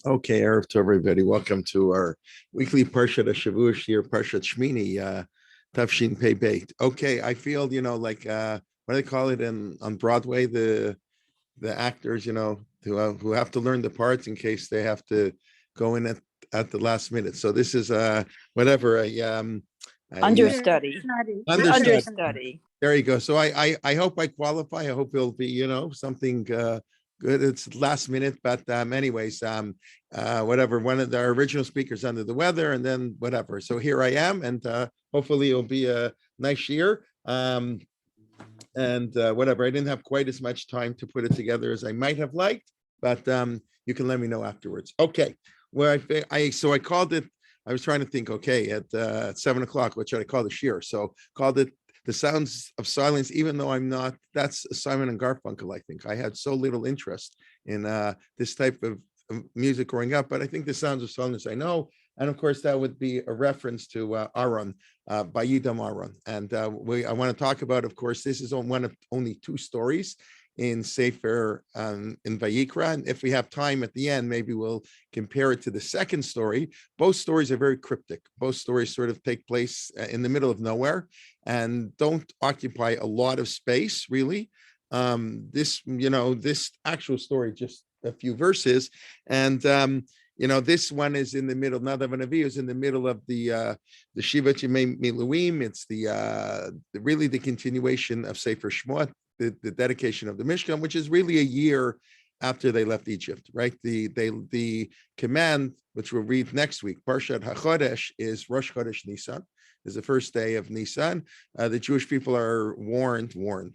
Okay, Erev to everybody. Welcome to our weekly Parshat Shavua here, Parshat Shmini, Tafshin Pei Beit. Okay, I feel like what do they call it on Broadway? The actors, who have to learn the parts in case they have to go in at the last minute. So this is whatever Understudy. Understudy. There you go. So I hope I qualify. I hope it'll be something good. It's last minute, but anyways, whatever. One of our original speakers under the weather, and then whatever. So here I am, and hopefully it'll be a nice year. And whatever. I didn't have quite as much time to put it together as I might have liked, but you can let me know afterwards. Okay. Where I called it. I was trying to think. Okay, at 7:00, what should I call the year? So called it The Sounds of Silence, even though I'm not. That's Simon and Garfunkel. I think I had so little interest in this type of music growing up, but I think The Sounds of Silence I know. And of course, that would be a reference to Aaron, by Yidam Aaron. And I want to talk about, of course, this is one of only two stories in Sefer in Vayikra. And if we have time at the end, maybe we'll compare it to the second story. Both stories are very cryptic. Both stories sort of take place in the middle of nowhere and don't occupy a lot of space, really. This actual story, just a few verses. And this one is in the middle. Nadav and Avihu is in the middle of the Shiva Yimei Miluim. It's really the continuation of Sefer Shmot, the dedication of the Mishkan, which is really a year after they left Egypt, right? The command, which we'll read next week, Parshat HaChodesh, is Rosh Chodesh Nisan, is the first day of Nisan. The Jewish people are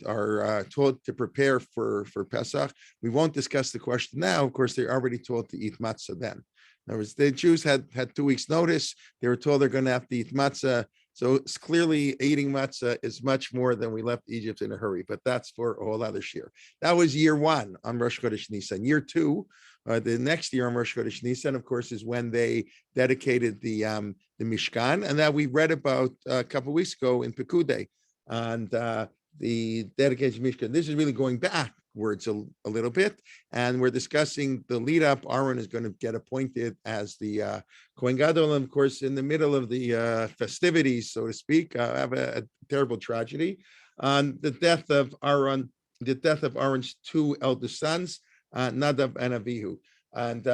are told to prepare for Pesach. We won't discuss the question now. Of course, they're already told to eat matzah then. In other words, the Jews had 2 weeks' notice. They were told they're going to have to eat matzah. So it's clearly eating matzah is much more than we left Egypt in a hurry, but that's for a whole other year. That was year one on Rosh Chodesh Nisan. Year two, the next year on Rosh Chodesh Nisan, of course, is when they dedicated the Mishkan, and that we read about a couple of weeks ago in Pekudei, and the dedication of Mishkan. This is really going backwards a little bit, and we're discussing the lead up. Aaron is going to get appointed as the Kohen Gadol, and of course, in the middle of the festivities, so to speak, have a terrible tragedy on the death of Aaron, Aaron's two eldest sons, Nadav and Avihu, and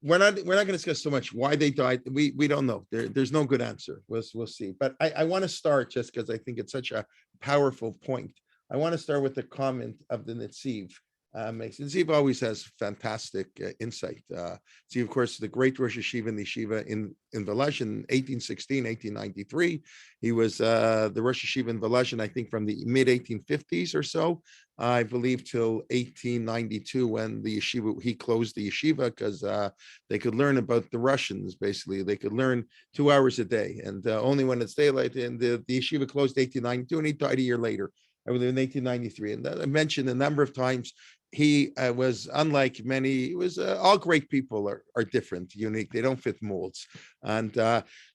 we're not going to discuss so much why they died. We don't know. There's no good answer. We'll see. But I want to start, just because I think it's such a powerful point. I want to start with the comment of the Netsif. Netsif always has fantastic insight. See, of course, the great Rosh Yeshiva in the Yeshiva in Velazh in 1816, 1893. He was the Rosh Yeshiva in Velazh, I think, from the mid-1850s or so, I believe, till 1892, when he closed the yeshiva, because they could learn about the Russians, basically. They could learn 2 hours a day, and only when it's daylight. And the yeshiva closed 1892, and he died a year later, I believe, in 1893. And I mentioned a number of times, he was unlike many. It was all great people are different, unique. They don't fit molds. And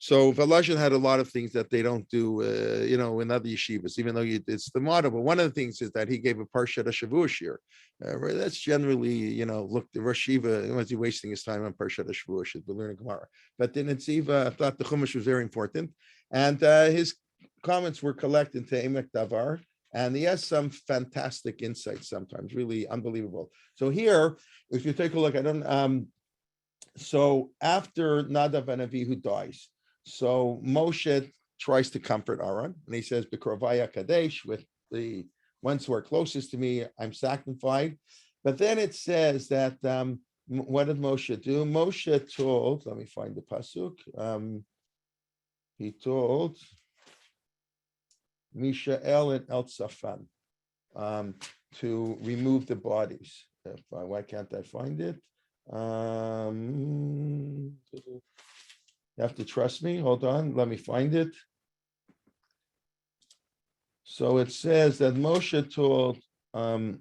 so Velazh had a lot of things that they don't do, in other yeshivas, even though it's the motto. But one of the things is that he gave a Parshat Shavua shir. That's generally, look, the Rosh Yeshiva, was he wasting his time on Parshat Shavua? Should be learning Gemara. But the Netsif thought the Chumash was very important. And his comments were collected to Emek Davar. And he has some fantastic insights sometimes, really unbelievable. So here, if you take a look, so after Nadav and Avihu dies, so Moshe tries to comfort Aaron, and he says, B'krovaya Kadesh, with the ones who are closest to me, I'm sanctified. But then it says that, what did Moshe do? Moshe told, let me find the pasuk. He told Mishael and El Safan to remove the bodies. Why can't I find it? You have to trust me. Hold on, let me find it. So it says that Moshe told, okay.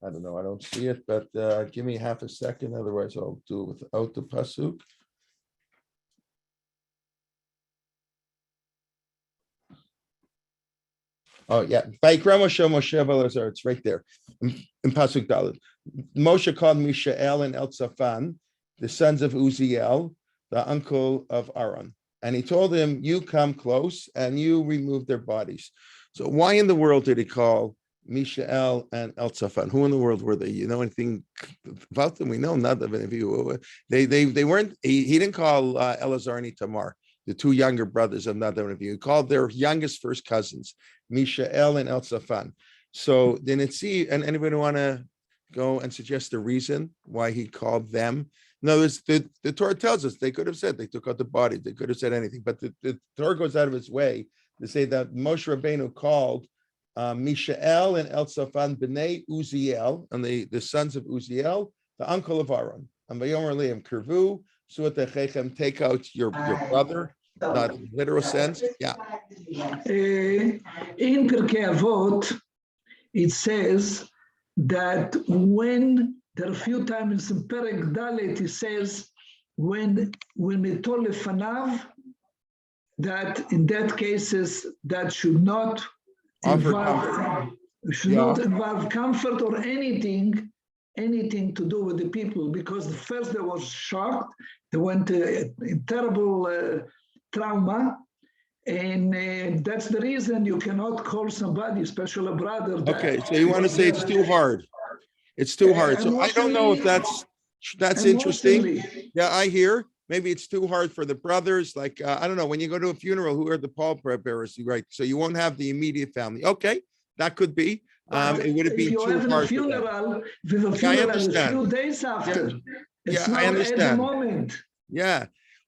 I don't know. I don't see it, but give me half a second. Otherwise, I'll do it without the pasuk. Oh yeah, Vayikra Moshe Elazar. It's right there in Pasuk Dalet. Moshe called Mishael and Elzaphan, the sons of Uziel, the uncle of Aaron, and he told him, "You come close and you remove their bodies." So why in the world did he call Mishael and Elzaphan? Who in the world were they? You know anything about them? We know nothing. If you, they weren't. He didn't call Elazar and Tamar, the two younger brothers of Nadav. He called their youngest first cousins, Mishael and Elzaphan. So then it's and anybody want to go and suggest the reason why he called them? In other words, the Torah tells us they could have said they took out the body, they could have said anything, but the Torah goes out of its way to say that Moshe Rabbeinu called Mishael and Elzaphan b'nei Uziel, and the sons of Uziel, the uncle of Aaron. And Vayomer Leim Kervu, Suatechechem, take out your brother, not in literal sense. Yeah. In Pirkei Avot, it says that when there are a few times in Perek Dalet, it says when mitol lefanav, that in that cases that should not involve comfort or anything to do with the people, because first they were shocked, they went in terrible trauma. And that's the reason you cannot call somebody, especially a brother. Okay, so you want to say it's too hard. It's too hard. So I don't know if that's interesting. Yeah, I hear. Maybe it's too hard for the brothers. Like, I don't know, when you go to a funeral, who are the pallbearers, right? So you won't have the immediate family. Okay, that could be. It would be too hard for them. I understand. A few days after. Yeah, I understand. At the moment. Yeah.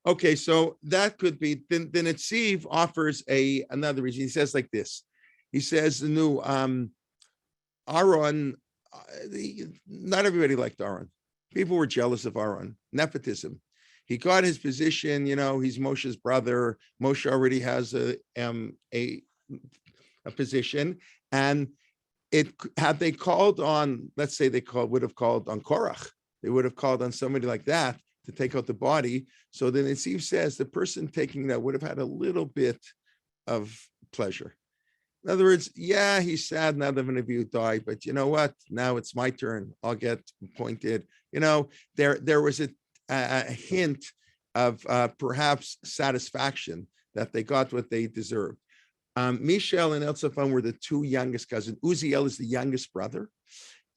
Okay, so that could be. Then Netsif offers another reason. He says like this. He says, "No, Aaron. Not everybody liked Aaron. People were jealous of Aaron. Nepotism. He got his position. You know, he's Moshe's brother. Moshe already has a position, and had they called on, let's say would have called on Korach. They would have called on somebody like that to take out the body. So then Netsif says the person taking that would have had a little bit of pleasure. In other words, yeah, he's sad now that one of you died, but you know what? Now it's my turn. I'll get appointed. You know, there was a hint of perhaps satisfaction that they got what they deserved. Mishael and Elzaphan were the two youngest cousins. Uziel is the youngest brother,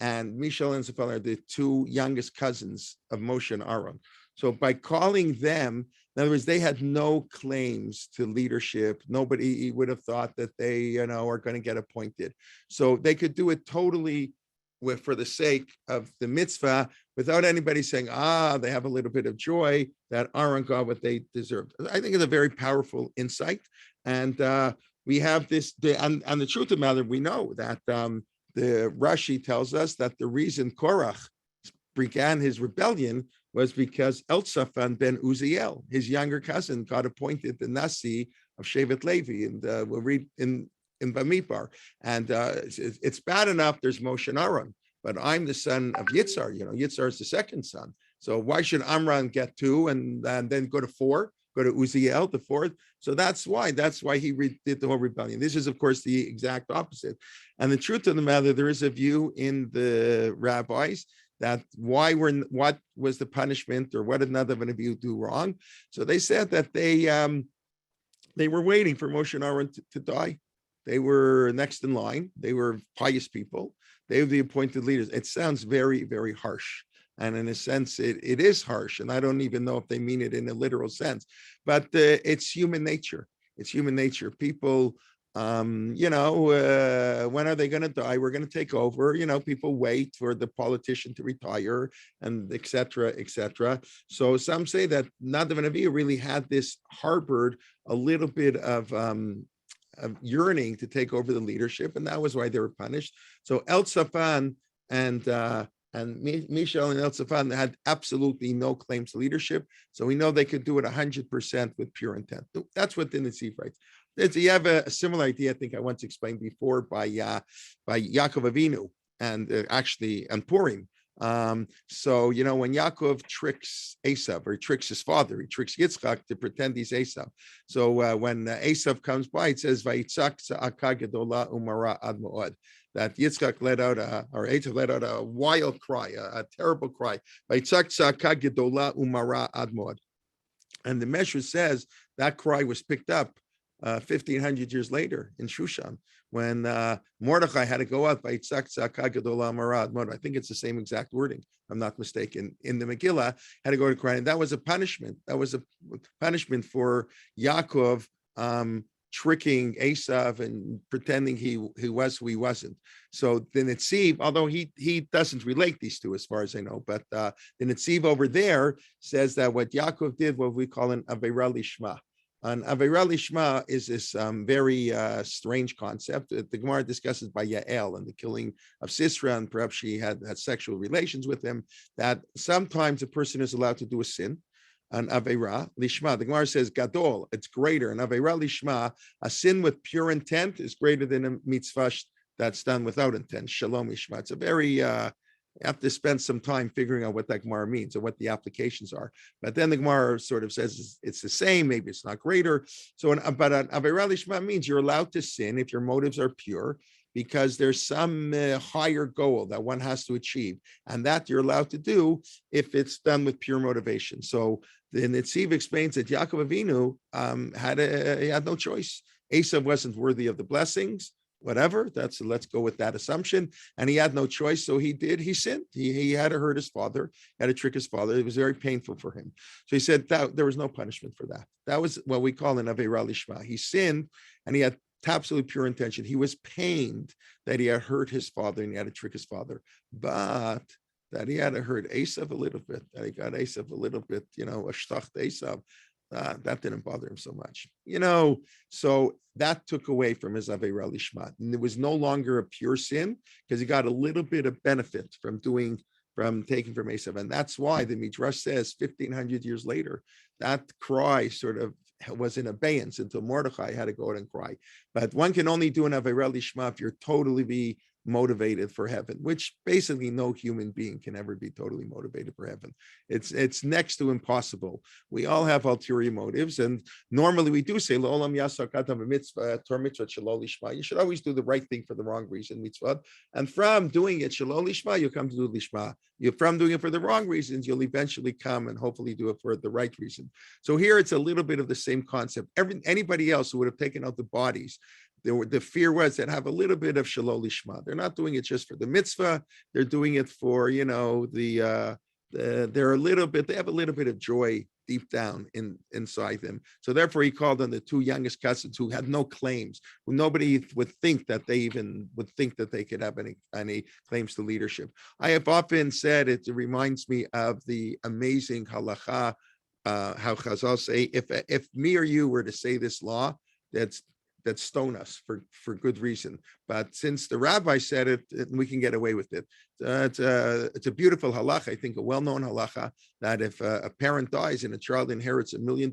and Mishael and Elzaphan are the two youngest cousins of Moshe and Aaron. So by calling them, in other words, they had no claims to leadership. Nobody would have thought that they, are going to get appointed. So they could do it totally for the sake of the mitzvah without anybody saying, they have a little bit of joy that Aaron got what they deserved. I think it's a very powerful insight. And we have this, and the truth of the matter, we know that the Rashi tells us that the reason Korach began his rebellion was because Elzaphan ben Uziel, his younger cousin, got appointed the Nasi of Shevet Levi, and we'll read in Bamidbar. And it's bad enough there's Moshe and Aaron, but I'm the son of Yitzhar. Yitzhar is the second son. So why should Amram get two and then go to four? Go to Uziel, the fourth. So that's why he did the whole rebellion. This is, of course, the exact opposite. And the truth of the matter, there is a view in the rabbis that what was the punishment, or what did another one of you do wrong? So they said that they were waiting for Moshe and Aaron to die. They were next in line. They were pious people. They were the appointed leaders. It sounds very, very harsh. And in a sense, it is harsh. And I don't even know if they mean it in a literal sense. But it's human nature. It's human nature. People, when are they going to die? We're going to take over. People wait for the politician to retire, and et cetera, et cetera. So some say that Nadav and Avihu really had harbored a little bit of yearning to take over the leadership, and that was why they were punished. So Elzaphan and Mishael and Elzaphan had absolutely no claims to leadership. So we know they could do it 100% with pure intent. That's what the Netsif writes. You have a similar idea, I think I once explained before, by Yaakov Avinu, and actually on Purim, So, when Yaakov tricks Esav, or he tricks his father, he tricks Yitzchak to pretend he's Esav. So when Esav comes by, it says, Vayitzak tza'aka gedola umara ad mo'ad, that Yitzchak Esav let out a wild cry, a terrible cry. Vayitzak tza'aka gedola umara ad mo'ad. And the Meshra says that cry was picked up 1,500 years later in Shushan, when Mordechai had to go out by Yitzchak tza'aka gedola umara ad mo'ad. I think it's the same exact wording, if I'm not mistaken, in the Megillah, had to go to cry. And that was a punishment. That was a punishment for Yaakov tricking Esav and pretending he was who he wasn't. So the Netsif, although he doesn't relate these two as far as I know, but the Netsif over there says that what Yaakov did, what we call an Aveira Lishma. An Aveira Lishma is this very strange concept. The Gemara discusses by Yael and the killing of Sisera, and perhaps she had sexual relations with him, that sometimes a person is allowed to do a sin. An Aveira Lishma. The Gemara says Gadol, it's greater. An Aveira Lishma, a sin with pure intent is greater than a mitzvah that's done without intent. Shalom Lishma. It's a very, you have to spend some time figuring out what that Gemara means and what the applications are. But then the Gemara sort of says it's the same, maybe it's not greater. So, but an Aveira Lishma means you're allowed to sin if your motives are pure, because there's some higher goal that one has to achieve, and that you're allowed to do if it's done with pure motivation. So the Netsif explains that Yaakov Avinu he had no choice. Esav wasn't worthy of the blessings, whatever. Let's go with that assumption. And he had no choice, so he sinned. He had to hurt his father, had to trick his father. It was very painful for him. So he said that there was no punishment for that. That was what we call an Aveira Lishma. He sinned, and he had absolutely pure intention. He was pained that he had hurt his father and he had to trick his father, but that he had to hurt Esav a little bit, that he got Esav a little bit, a shtacht Esav, that didn't bother him so much, so that took away from his Aveira Lishma. And it was no longer a pure sin because he got a little bit of benefit from taking from Esav. And that's why the Midrash says 1,500 years later, that cry sort of was in abeyance until Mordechai had to go out and cry. But one can only do an Aveira Lishma if you're totally motivated for heaven, which basically no human being can ever be totally motivated for heaven. It's next to impossible. We all have ulterior motives, and normally we do say L'olam yasar katan b'mitzvah tor mitzvah shelo lishma. You should always do the right thing for the wrong reason, mitzvah, and from doing it shelo lishma, you'll come to do lishma. From doing it for the wrong reasons, you'll eventually come and hopefully do it for the right reason. So here it's a little bit of the same concept. Anybody else who would have taken out the bodies, the fear was that have a little bit of shelo lishma. They're not doing it just for the mitzvah. They're doing it for, they have a little bit of joy deep down inside them. So therefore he called on the two youngest cousins who had no claims, who nobody would think that they could have any claims to leadership. I have often said it reminds me of the amazing halacha, how Chazal say, if me or you were to say this law, that stone us for good reason. But since the rabbi said it, we can get away with it. It's a beautiful halacha, I think a well-known halacha, that if a parent dies and a child inherits $1 million,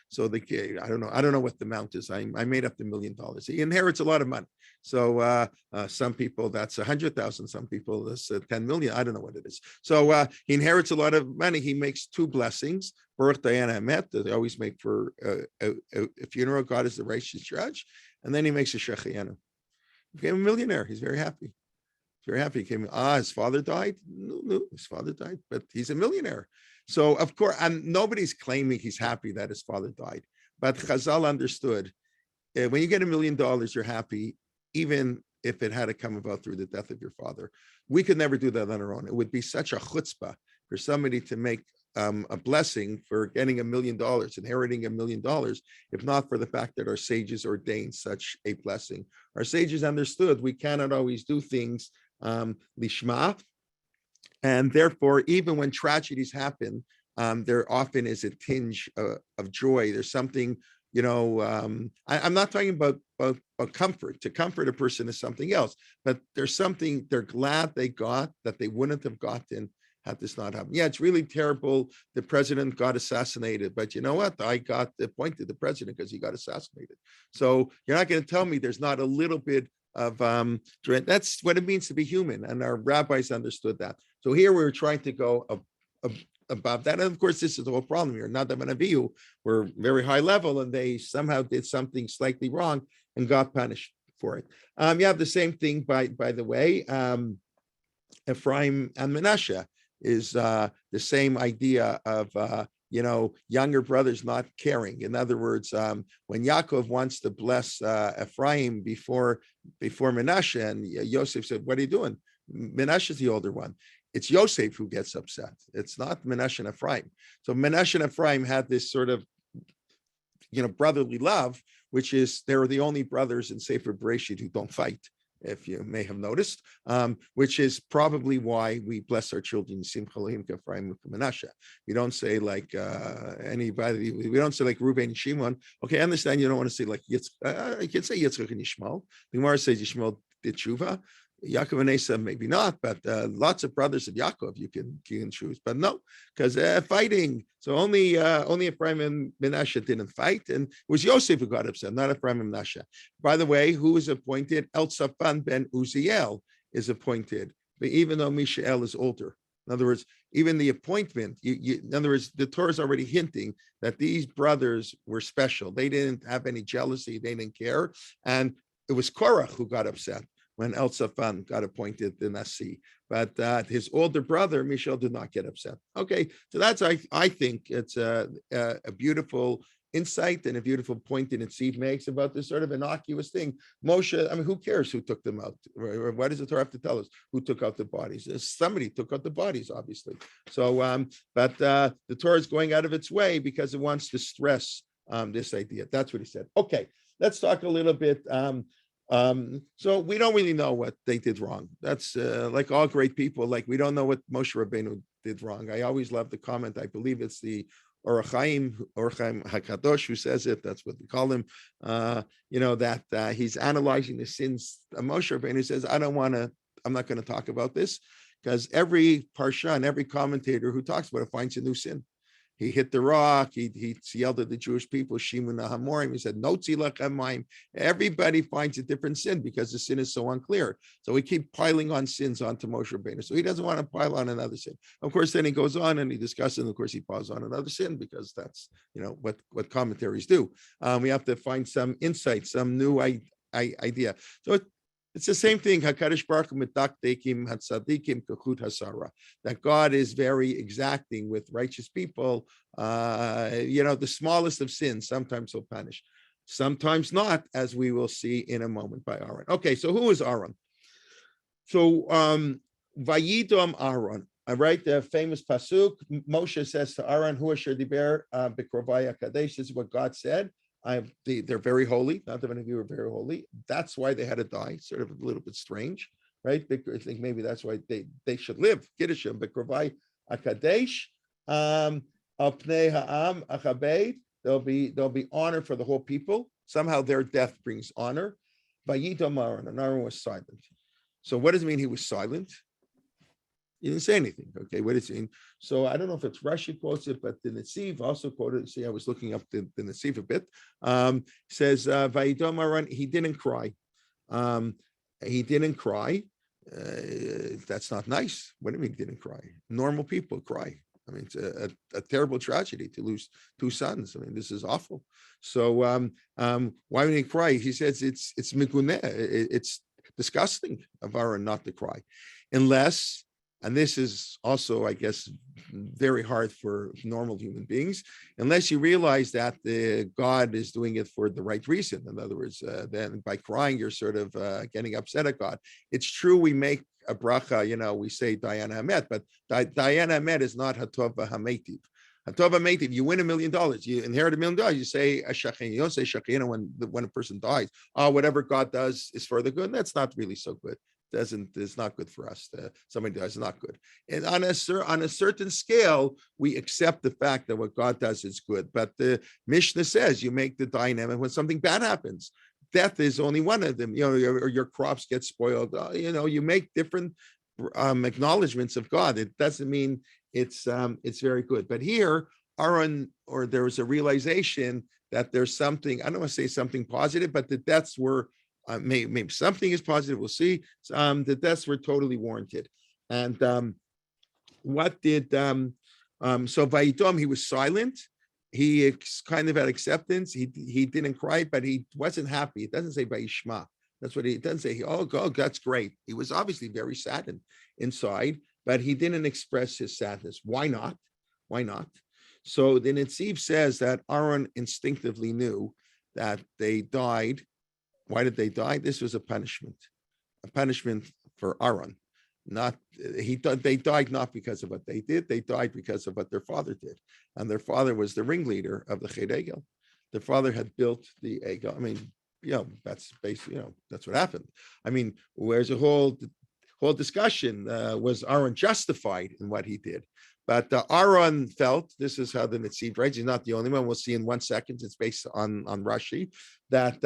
so the kid, I don't know what the amount is. I made up the $1 million. He inherits a lot of money. So some people that's 100,000, some people that's 10 million. I don't know what it is. So he inherits a lot of money. He makes two blessings. Baruch Diana Emet, that they always make for a funeral. God is the righteous judge. And then he makes a Shechianu. He became a millionaire. He's very happy. Very happy. He came, his father died? No, his father died, but he's a millionaire. So, of course, and nobody's claiming he's happy that his father died. But Chazal understood, when you get $1 million, you're happy, even if it had to come about through the death of your father. We could never do that on our own. It would be such a chutzpah for somebody to make a blessing for getting $1 million, inheriting $1 million, if not for the fact that our sages ordained such a blessing. Our sages understood we cannot always do things lishma, and therefore, even when tragedies happen, there often is a tinge of joy. There's something, I'm not talking about comfort. To comfort a person is something else, but there's something they're glad they got that they wouldn't have gotten had this not happened. Yeah, it's really terrible. The president got assassinated, but you know what? I got appointed the president because he got assassinated. So you're not going to tell me there's not a little bit that's what it means to be human, and our rabbis understood that. So here we're trying to go above that, and of course this is the whole problem here. Nadav and Avihu were very high level, and they somehow did something slightly wrong and got punished for it. You have the same thing, by the way. Ephraim and Manasseh is the same idea of younger brothers not caring. In other words, when Yaakov wants to bless Ephraim before Manasseh, and Yosef said, "What are you doing?" Manasseh is the older one. It's Yosef who gets upset. It's not Manasseh and Ephraim. So Manasseh and Ephraim had this sort of brotherly love, which is they're the only brothers in Sefer Bereshit who don't fight, if you may have noticed, which is probably why we bless our children, Simcha Elohim Ephraim Manasseh. We don't say like anybody, we don't say like Reuben and Shimon. Okay, I understand you don't want to say like you can say Yitzchak and Yishmael. The Gemara says Yishmael did tshuva. Yaakov and Esau maybe not, but lots of brothers of Yaakov you can choose, but no, because fighting. So only Ephraim and Manasseh didn't fight, and it was Yosef who got upset, not Ephraim and Manasseh. By the way, who is appointed? Elzaphan ben Uziel is appointed, but even though Mishael is older. In other words, even the appointment, in other words, the Torah is already hinting that these brothers were special. They didn't have any jealousy, they didn't care, and it was Korach who got upset when Elzaphan got appointed the Nasi, but his older brother Mishael did not get upset. Okay, so that's I think it's a beautiful insight and a beautiful point that Netsif makes about this sort of innocuous thing. Moshe, I mean, who cares who took them out? Why does the Torah have to tell us who took out the bodies? Somebody took out the bodies, obviously. So, but the Torah is going out of its way because it wants to stress this idea. That's what he said. Okay, let's talk a little bit. So we don't really know what they did wrong. That's like all great people, like we don't know what Moshe Rabbeinu did wrong. I always love the comment, I believe it's the Orach Chaim HaKadosh who says it, that's what we call him, that he's analyzing the sins of Moshe Rabbeinu. Says, I'm not going to talk about this, because every parsha and every commentator who talks about it finds a new sin. He hit the rock. He yelled at the Jewish people, Shimuna Hamorim. He said, no tzilach hamayim. Everybody finds a different sin because the sin is so unclear. So we keep piling on sins onto Moshe Rabbeinu. So he doesn't want to pile on another sin. Of course, then he goes on and he discusses, and of course he piles on another sin, because that's what commentaries do. We have to find some insight, some new idea. So it's the same thing. HaKadosh Baruch Hu medakdekim hatzadikim kachut hasara. That God is very exacting with righteous people. The smallest of sins, sometimes he'll punish, sometimes not, as we will see in a moment by Aaron. Okay, so who is Aaron? So Vayidom Aaron. All right, the famous pasuk. Moshe says to Aaron, "Hu asher diber b'krovai hakadosh." This is what God said. They're very holy. Not that many of you are very holy. That's why they had to die. Sort of a little bit strange, right? I think maybe that's why they should live. Kiddushin, but Krovai Akadesh, Apnei Ha'am Achabed. There'll be honor for the whole people. Somehow their death brings honor. Vayidom Aaron, and Aaron was silent. So what does it mean he was silent? He didn't say anything. Okay, what does it mean? So I don't know if it's Rashi quotes it, but the Netsif also quoted. See, I was looking up the Netsif a bit. Says Vayidom Aaron, he didn't cry. He didn't cry. That's not nice. What do you mean he didn't cry? Normal people cry. I mean, it's a terrible tragedy to lose two sons. I mean, this is awful. So why would he cry? He says it's miguneh. It's disgusting of Aaron not to cry, unless. And this is also, I guess, very hard for normal human beings, unless you realize that God is doing it for the right reason. In other words, then by crying, you're sort of getting upset at God. It's true we make a bracha, we say Dayan Hamet, but Dayan Hamet is not Hatov HaMeitiv. Hatov HaMeitiv, you win $1 million, you inherit $1 million, you say a shachin. You don't say shachin when a person dies. Whatever God does is for the good. That's not really so good. It's not good for us. Somebody does not good. And on a certain scale, we accept the fact that what God does is good. But the Mishnah says you make the dynamic when something bad happens. Death is only one of them. Your crops get spoiled. You make different acknowledgments of God. It doesn't mean it's very good. But here, there was a realization that there's something. I don't want to say something positive, but the deaths were maybe something is positive. We'll see. The deaths were totally warranted. And what did so Vayidom? He was silent. He kind of had acceptance. He didn't cry, but he wasn't happy. It doesn't say Vayishma. That's what it doesn't say. Oh, that's great. He was obviously very saddened inside, but he didn't express his sadness. Why not? Why not? So the Netsif says that Aaron instinctively knew that they died. Why did they die? This was a punishment for Aaron. They died not because of what they did. They died because of what their father did, and their father was the ringleader of the Ched Egel. Their father had built the Egel. I mean, that's basically, that's what happened. I mean, where's a whole discussion? Was Aaron justified in what he did? But Aaron felt, this is how the Netsif writes, he's not the only one. We'll see in 1 second. It's based on Rashi, that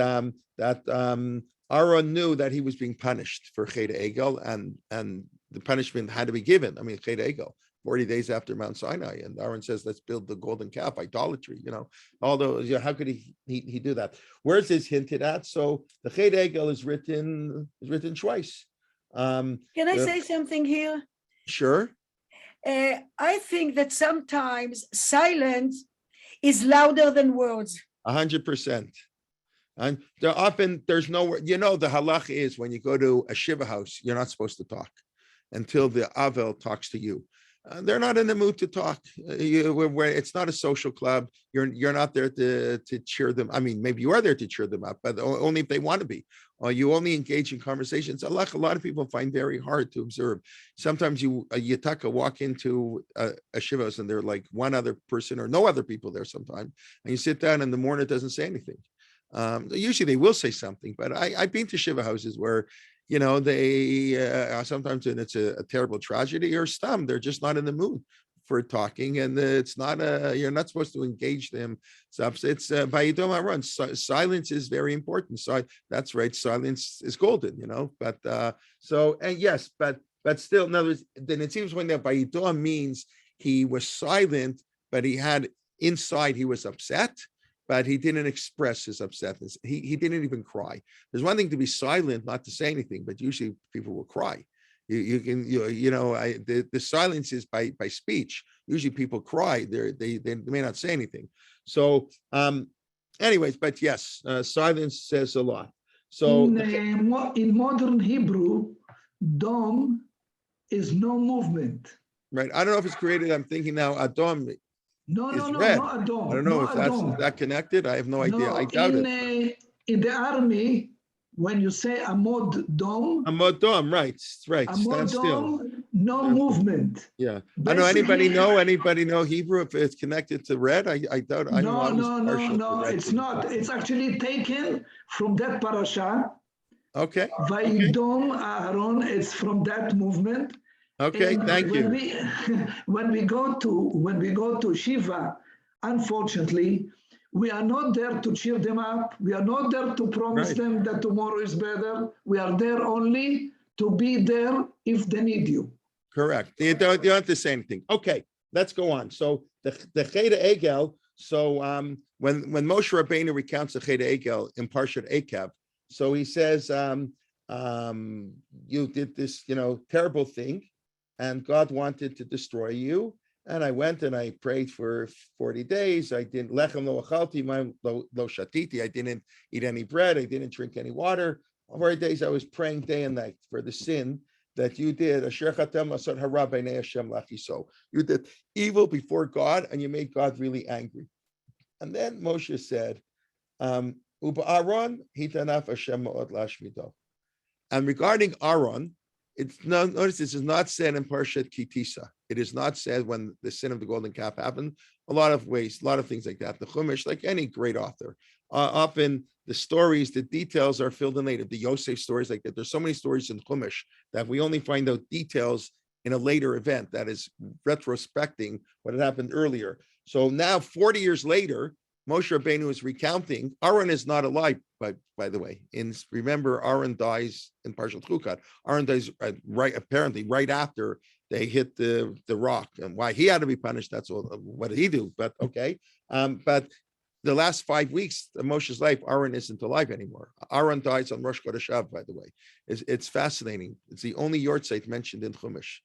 Aaron knew that he was being punished for Ched Egel, and the punishment had to be given. I mean, Ched Egel, 40 days after Mount Sinai, and Aaron says, let's build the golden calf, idolatry, although, how could he do that? Where's this hinted at? So the Ched Egel is written twice. Can I say something here? Sure. I think that sometimes silence is louder than words. 100%. And there's no, the halach is when you go to a shiva house, you're not supposed to talk until the avel talks to you. They're not in the mood to talk. It's not a social club. You're not there to cheer them. I mean, maybe you are there to cheer them up, but only if they want to be. Or you only engage in conversations. A lot of people find very hard to observe. Sometimes you walk into a shivas and they're like one other person or no other people there sometimes, and you sit down and the mourner doesn't say anything. Usually they will say something, but I've been to shiva houses where they sometimes, and it's a terrible tragedy, or they're just not in the mood for talking, and it's not you're not supposed to engage them. So it's Vayidom Aaron. Silence is very important. So that's right. Silence is golden, But but still, in other words, then it seems when that Vayidom means he was silent, but he had inside he was upset. But he didn't express his upsetness. He didn't even cry. There's one thing to be silent, not to say anything, but usually people will cry. The silence is by speech. Usually people cry. They may not say anything. So, anyways, but yes, silence says a lot. So in modern Hebrew, dom is no movement. Right. I don't know if it's created. I'm thinking now, Adom. No, red. not Adom. I don't know if is that connected. I have no idea. I doubt it. In the army, when you say Amod Dom, right. Stand still. No movement. Yeah. I know. Anybody know Hebrew if it's connected to red? I doubt. No. It's not. It's actually taken from that parasha. Okay. Vayidom Aaron. It's from that movement. Okay, and thank you. When we go to Shiva, unfortunately, we are not there to cheer them up. We are not there to promise them that tomorrow is better. We are there only to be there if they need you. Correct. You don't have to say anything. Okay, let's go on. So the Ched Egel. So when Moshe Rabbeinu recounts the Ched Egel in Parshat Ekev, so he says, you did this, terrible thing, and God wanted to destroy you. And I went and I prayed for 40 days. I didn't lechem lo achalti, lo shatiti. I didn't eat any bread. I didn't drink any water. 40 days I was praying day and night for the sin that you did. Asher chatem asad hara b'nei Hashem lachiso. You did evil before God, and you made God really angry. And then Moshe said, Uba Aaron hitanaf Hashem ma'od lashmido. And regarding Aaron, notice this is not said in Parshat Kitisa. It is not said when the sin of the golden calf happened. A lot of ways, a lot of things like that. The Chumash, like any great author, often the stories, the details are filled in later. The Yosef stories like that. There's so many stories in Chumash that we only find out details in a later event that is retrospecting what had happened earlier. So now, 40 years later, Moshe Rabbeinu is recounting. Aaron is not alive, by the way. Remember, Aaron dies in Parshat Chukat. Aaron dies right after they hit the rock, and why he had to be punished. That's all. What did he do? But okay. But the last 5 weeks of Moshe's life, Aaron isn't alive anymore. Aaron dies on Rosh Chodesh, by the way. It's fascinating. It's the only yortzeit mentioned in Chumash.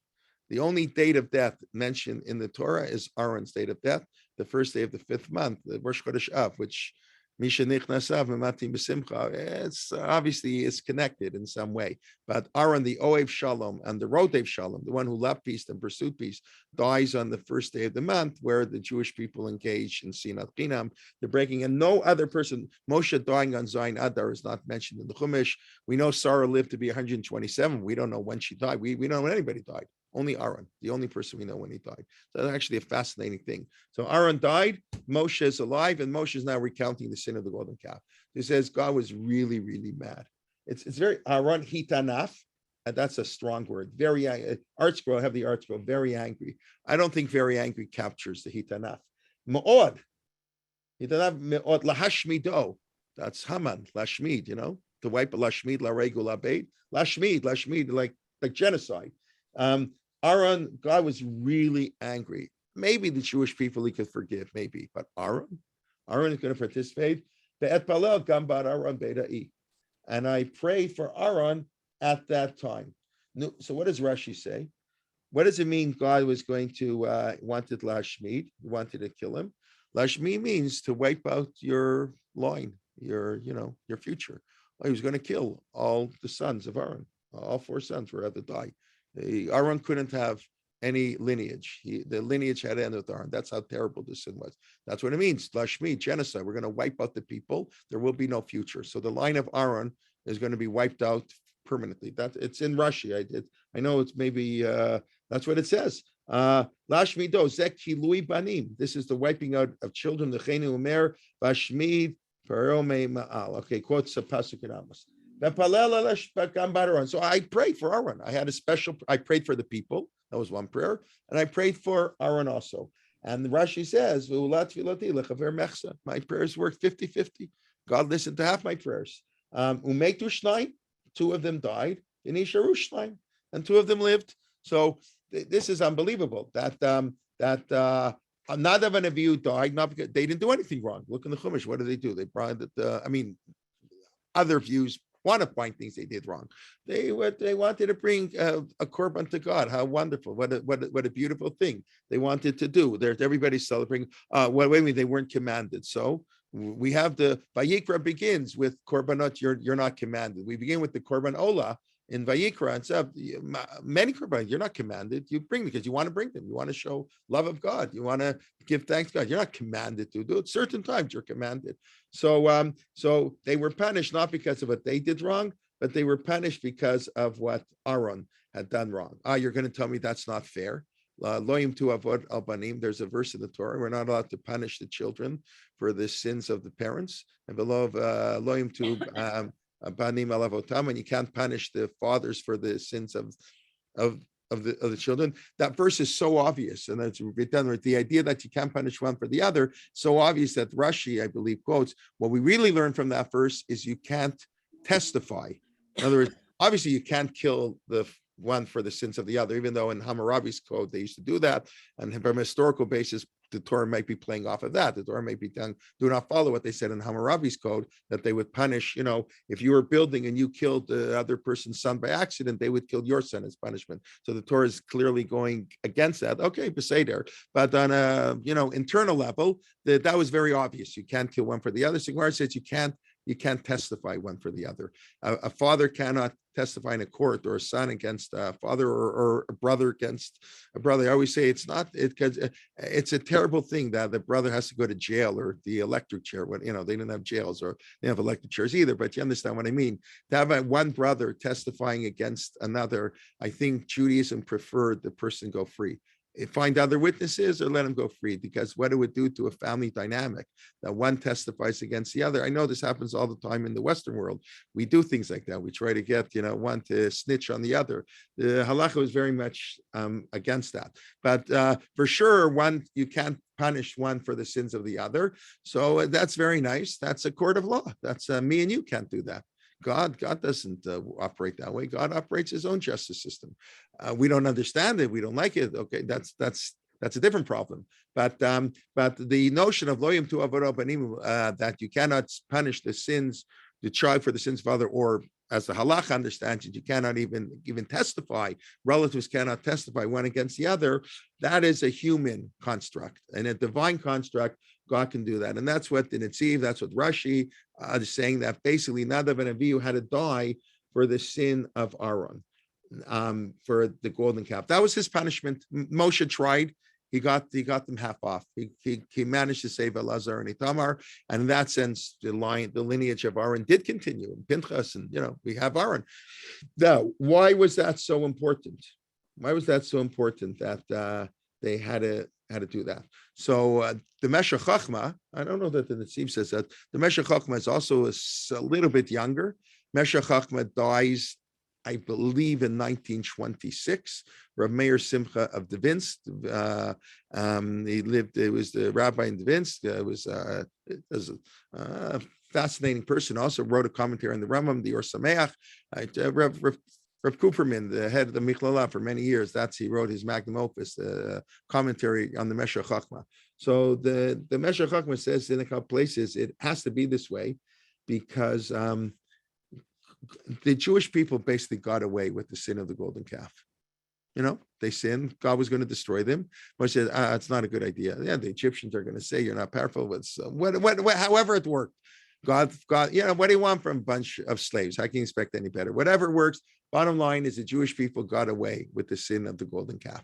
The only date of death mentioned in the Torah is Aaron's date of death, the first day of the 5th month, the Rosh Chodesh Av, which Misha Nichnasav and Matim B'Simcha, it's obviously is connected in some way. But Aaron, the Oev Shalom and the Rodev Shalom, the one who loved peace and pursued peace, dies on the first day of the month, where the Jewish people engage in Sinat Chinam. They're breaking, and no other person, Moshe dying on Zayin Adar is not mentioned in the Chumash. We know Sarah lived to be 127. We don't know when she died. We don't know when anybody died. Only Aaron, the only person we know when he died. So that's actually a fascinating thing. So Aaron died, Moshe is alive, and Moshe is now recounting the sin of the golden calf. He says God was really, really mad. It's very Aaron hitanaf, and that's a strong word. Very angry. Art scroll, I have the art scroll, very angry. I don't think very angry captures the hitanaf. Ma'od. Hitanaf me'od lahashmido. That's Haman, lashmid, to wipe a lashmid, laregu labeit. Lashmid, like genocide. Aaron, God was really angry. Maybe the Jewish people he could forgive, maybe, but Aaron is going to participate. And I prayed for Aaron at that time. So what does Rashi say? What does it mean God was going to wanted Lashmid, wanted to kill him? Lashmid means to wipe out your line, your future. He was going to kill all the sons of Aaron. All 4 sons were at to die. Aaron couldn't have any lineage. The lineage had to end with Aaron. That's how terrible this sin was. That's what it means. Lashmi, genocide. We're going to wipe out the people. There will be no future. So the line of Aaron is going to be wiped out permanently. It's in Rashi. I know it's maybe that's what it says. Lashmi do zeki lui banim. This is the wiping out of children. The chenu umer bashmid parome ma'al. Okay, quotes the pasuk in Amos. So I prayed for Aaron. I prayed for the people. That was one prayer. And I prayed for Aaron also. And Rashi says, my prayers worked 50-50. God listened to half my prayers. 2 of them died, and 2 of them lived. So this is unbelievable that Nadav and Avihu died, not because they didn't do anything wrong. Look in the Chumash. What did they do? They brought other views want to find things they did wrong. They wanted to bring a korban to God. How wonderful! What a beautiful thing they wanted to do. Everybody's celebrating. Wait a minute, they weren't commanded. So we have the Vayikra begins with korbanot. You're not commanded. We begin with the korban olah in Vayikra and stuff. Many korban you're not commanded. You bring because you want to bring them. You want to show love of God. You want to give thanks to God. You're not commanded to do it. Certain times you're commanded. So they were punished not because of what they did wrong, but they were punished because of what Aaron had done wrong. You're going to tell me that's not fair. Loyim tu avod al banim. There's a verse in the Torah. We're not allowed to punish the children for the sins of the parents. And below loyim tu banim alavotam, and you can't punish the fathers for the sins of the children. That verse is so obvious, and that's done. The idea that you can't punish one for the other, so obvious that Rashi, I believe, quotes. What we really learn from that verse is you can't testify. In other words, obviously you can't kill the one for the sins of the other, even though in Hammurabi's code they used to do that, and from a historical basis, the Torah might be playing off of that. The Torah may be done, do not follow what they said in Hammurabi's code, that they would punish, if you were building and you killed the other person's son by accident, they would kill your son as punishment. So the Torah is clearly going against that. Okay, Beseder. But on a, internal level, that was very obvious. You can't kill one for the other. So Gemara says you can't testify one for the other. A father cannot testify in a court, or a son against a father, or a brother against a brother. I always say because it's a terrible thing that the brother has to go to jail, or the electric chair. When they didn't have jails, or they have electric chairs either. But you understand what I mean. To have one brother testifying against another, I think Judaism preferred the person go free. Find other witnesses or let them go free, because what it would do to a family dynamic that one testifies against the other. I know this happens all the time in the Western world. We do things like that. We try to get one to snitch on the other. The halacha is very much against that. But for sure, you can't punish one for the sins of the other. So that's very nice. That's a court of law. That's me and you can't do that. God doesn't operate that way. God operates his own justice system. We don't understand it. We don't like it. Okay, that's That's a different problem. But the notion of loyim tu avaro banim, that you cannot punish the sins, the child for the sins of other, or as the halach understands it, you cannot even testify. Relatives cannot testify one against the other. That is a human construct, and a divine construct. God can do that, and that's what the Netsif, that's what Rashi is saying, that basically Nadav and Avihu had to die for the sin of Aaron, for the golden calf. That was his punishment. Moshe tried. He got them half off. He managed to save Elazar and Itamar, and in that sense, the lineage of Aaron did continue. And Pinchas, and we have Aaron. Now, why was that so important? Why was that so important that they had to do that? So the Meshech Chochma, I don't know that the Netsif says that. The Meshech Chochma is also a little bit younger. Meshech Chochma dies, I believe, in 1926. Rav Meir Simcha of Devinsk. He lived. It was the rabbi in Devinsk. It was a fascinating person. Also wrote a commentary on the Rambam, the Or Sameach. Rav Cooperman, the head of the Michlala for many years, he wrote his magnum opus, the commentary on the Meshech Chochma. So the Meshech Chochma says in a couple places it has to be this way because the Jewish people basically got away with the sin of the golden calf. They sinned. God was going to destroy them. Moshe said, it's not a good idea. Yeah, the Egyptians are going to say you're not powerful. However it worked. God, what do you want from a bunch of slaves? How can you expect any better? Whatever works. Bottom line is the Jewish people got away with the sin of the golden calf.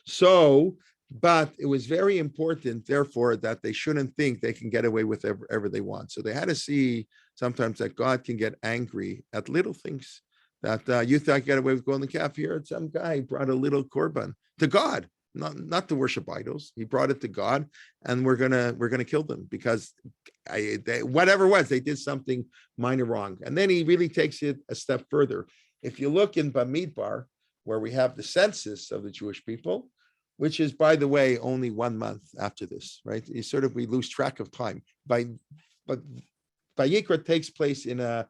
So, but it was very important, therefore, that they shouldn't think they can get away with whatever they want. So they had to see sometimes that God can get angry at little things. That you thought you got away with golden calf here. Some guy brought a little korban to God, not to worship idols. He brought it to God, and we're gonna kill them because whatever it was, they did something minor wrong. And then he really takes it a step further. If you look in Bamidbar, where we have the census of the Jewish people, which is, by the way, only 1 month after this, right? We lose track of time. But Vayikra takes place in a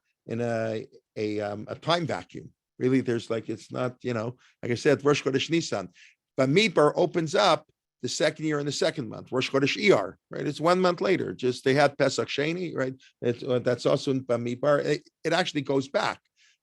time vacuum. Really, there's it's not, like I said, Rosh Chodesh Nisan. Bamidbar opens up the second year in the second month, Rosh Chodesh Iyar, right? It's 1 month later. Just they had Pesach Sheni, right? That's also in Bamidbar. It actually goes back.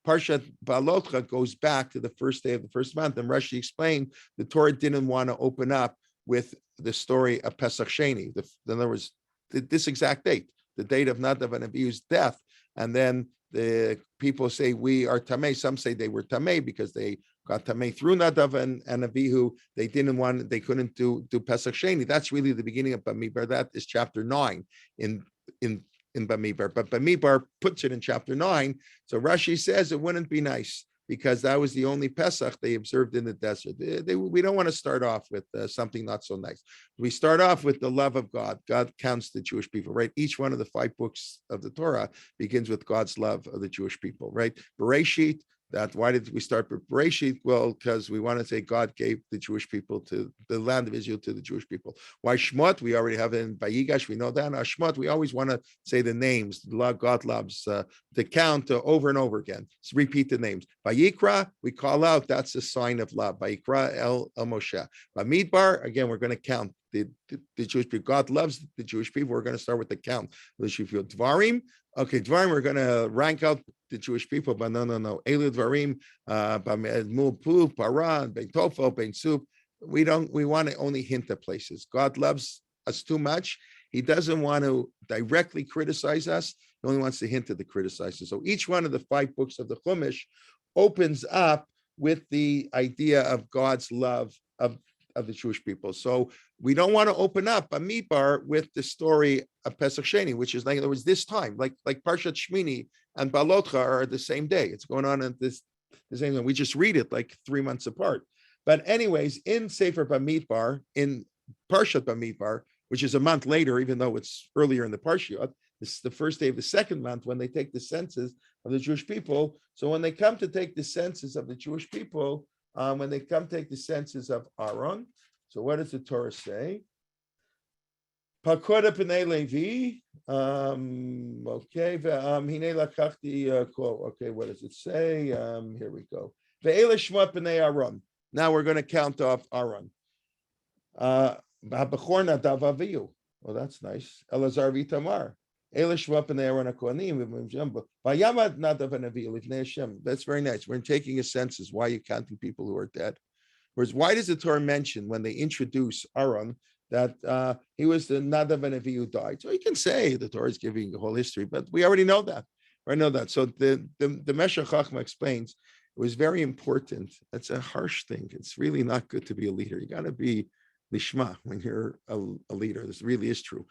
Parshat Balotcha goes back to the first day of the first month. And Rashi explained the Torah didn't want to open up with the story of Pesach Sheni. In other words, this exact date, the date of Nadav and Avihu's death. And then the people say we are Tameh. Some say they were Tameh because they got Tameh through Nadav and Avihu. They couldn't do Pesach Sheni. That's really the beginning of Bamidbar. That is chapter 9 in Bamidbar. But Bamidbar puts it in chapter 9. So Rashi says it wouldn't be nice because that was the only Pesach they observed in the desert. We don't want to start off with something not so nice. We start off with the love of God. God counts the Jewish people, right? Each one of the 5 books of the Torah begins with God's love of the Jewish people, right? Bereshit. Why did we start with Bereshit? Well, because we want to say God gave the Jewish people to the land of Israel to the Jewish people. Why Shmot? We already have it in Vayigash. We know that. Now Shmot, we always want to say the names. God loves to count over and over again. So repeat the names. Vayikra, we call out. That's a sign of love. Vayikra El Moshe. Bamidbar, again, we're going to count the Jewish people. God loves the Jewish people. We're going to start with the count. The Jewish people. Dvarim. Okay, Dvarim, we're going to rank out the Jewish people, but no. Elu Dvarim, Mulpu, Paran, Bein Tofel, Bein Sup. We want to only hint at places. God loves us too much. He doesn't want to directly criticize us. He only wants to hint at the criticizers. So each one of the 5 books of the Chumash opens up with the idea of God's love of the Jewish people. So we don't want to open up Bamidbar with the story of Pesach Sheni, which is, in other words, this time, like Parshat Shmini and Balotcha are the same day. It's going on at the same time. We just read it 3 months apart. But anyways, in Sefer Bamidbar, in Parshat Bamidbar, which is a month later, even though it's earlier in the Parshiot, this is the first day of the second month when they take the census of the Jewish people. So when they come to take the census of the Jewish people, when they come take the census of Aaron, so what does the Torah say? Pakoda Pnei Levi. Okay, Hine Lakachti. Okay, what does it say? Here we go. Ve'ele Shmot Pnei Aaron. Now we're going to count off Aaron. B'Bechor Nadav Avihu. Well, that's nice. Elazar v'Tamar. That's very nice. We're taking a census. Why are you counting people who are dead? Whereas, why does the Torah mention when they introduce Aaron that he was the Nadav and Avihu who died? So you can say the Torah is giving the whole history, but we already know that. So the Meshech Chachma explains it was very important. That's a harsh thing. It's really not good to be a leader. You got to be lishma when you're a leader. This really is true.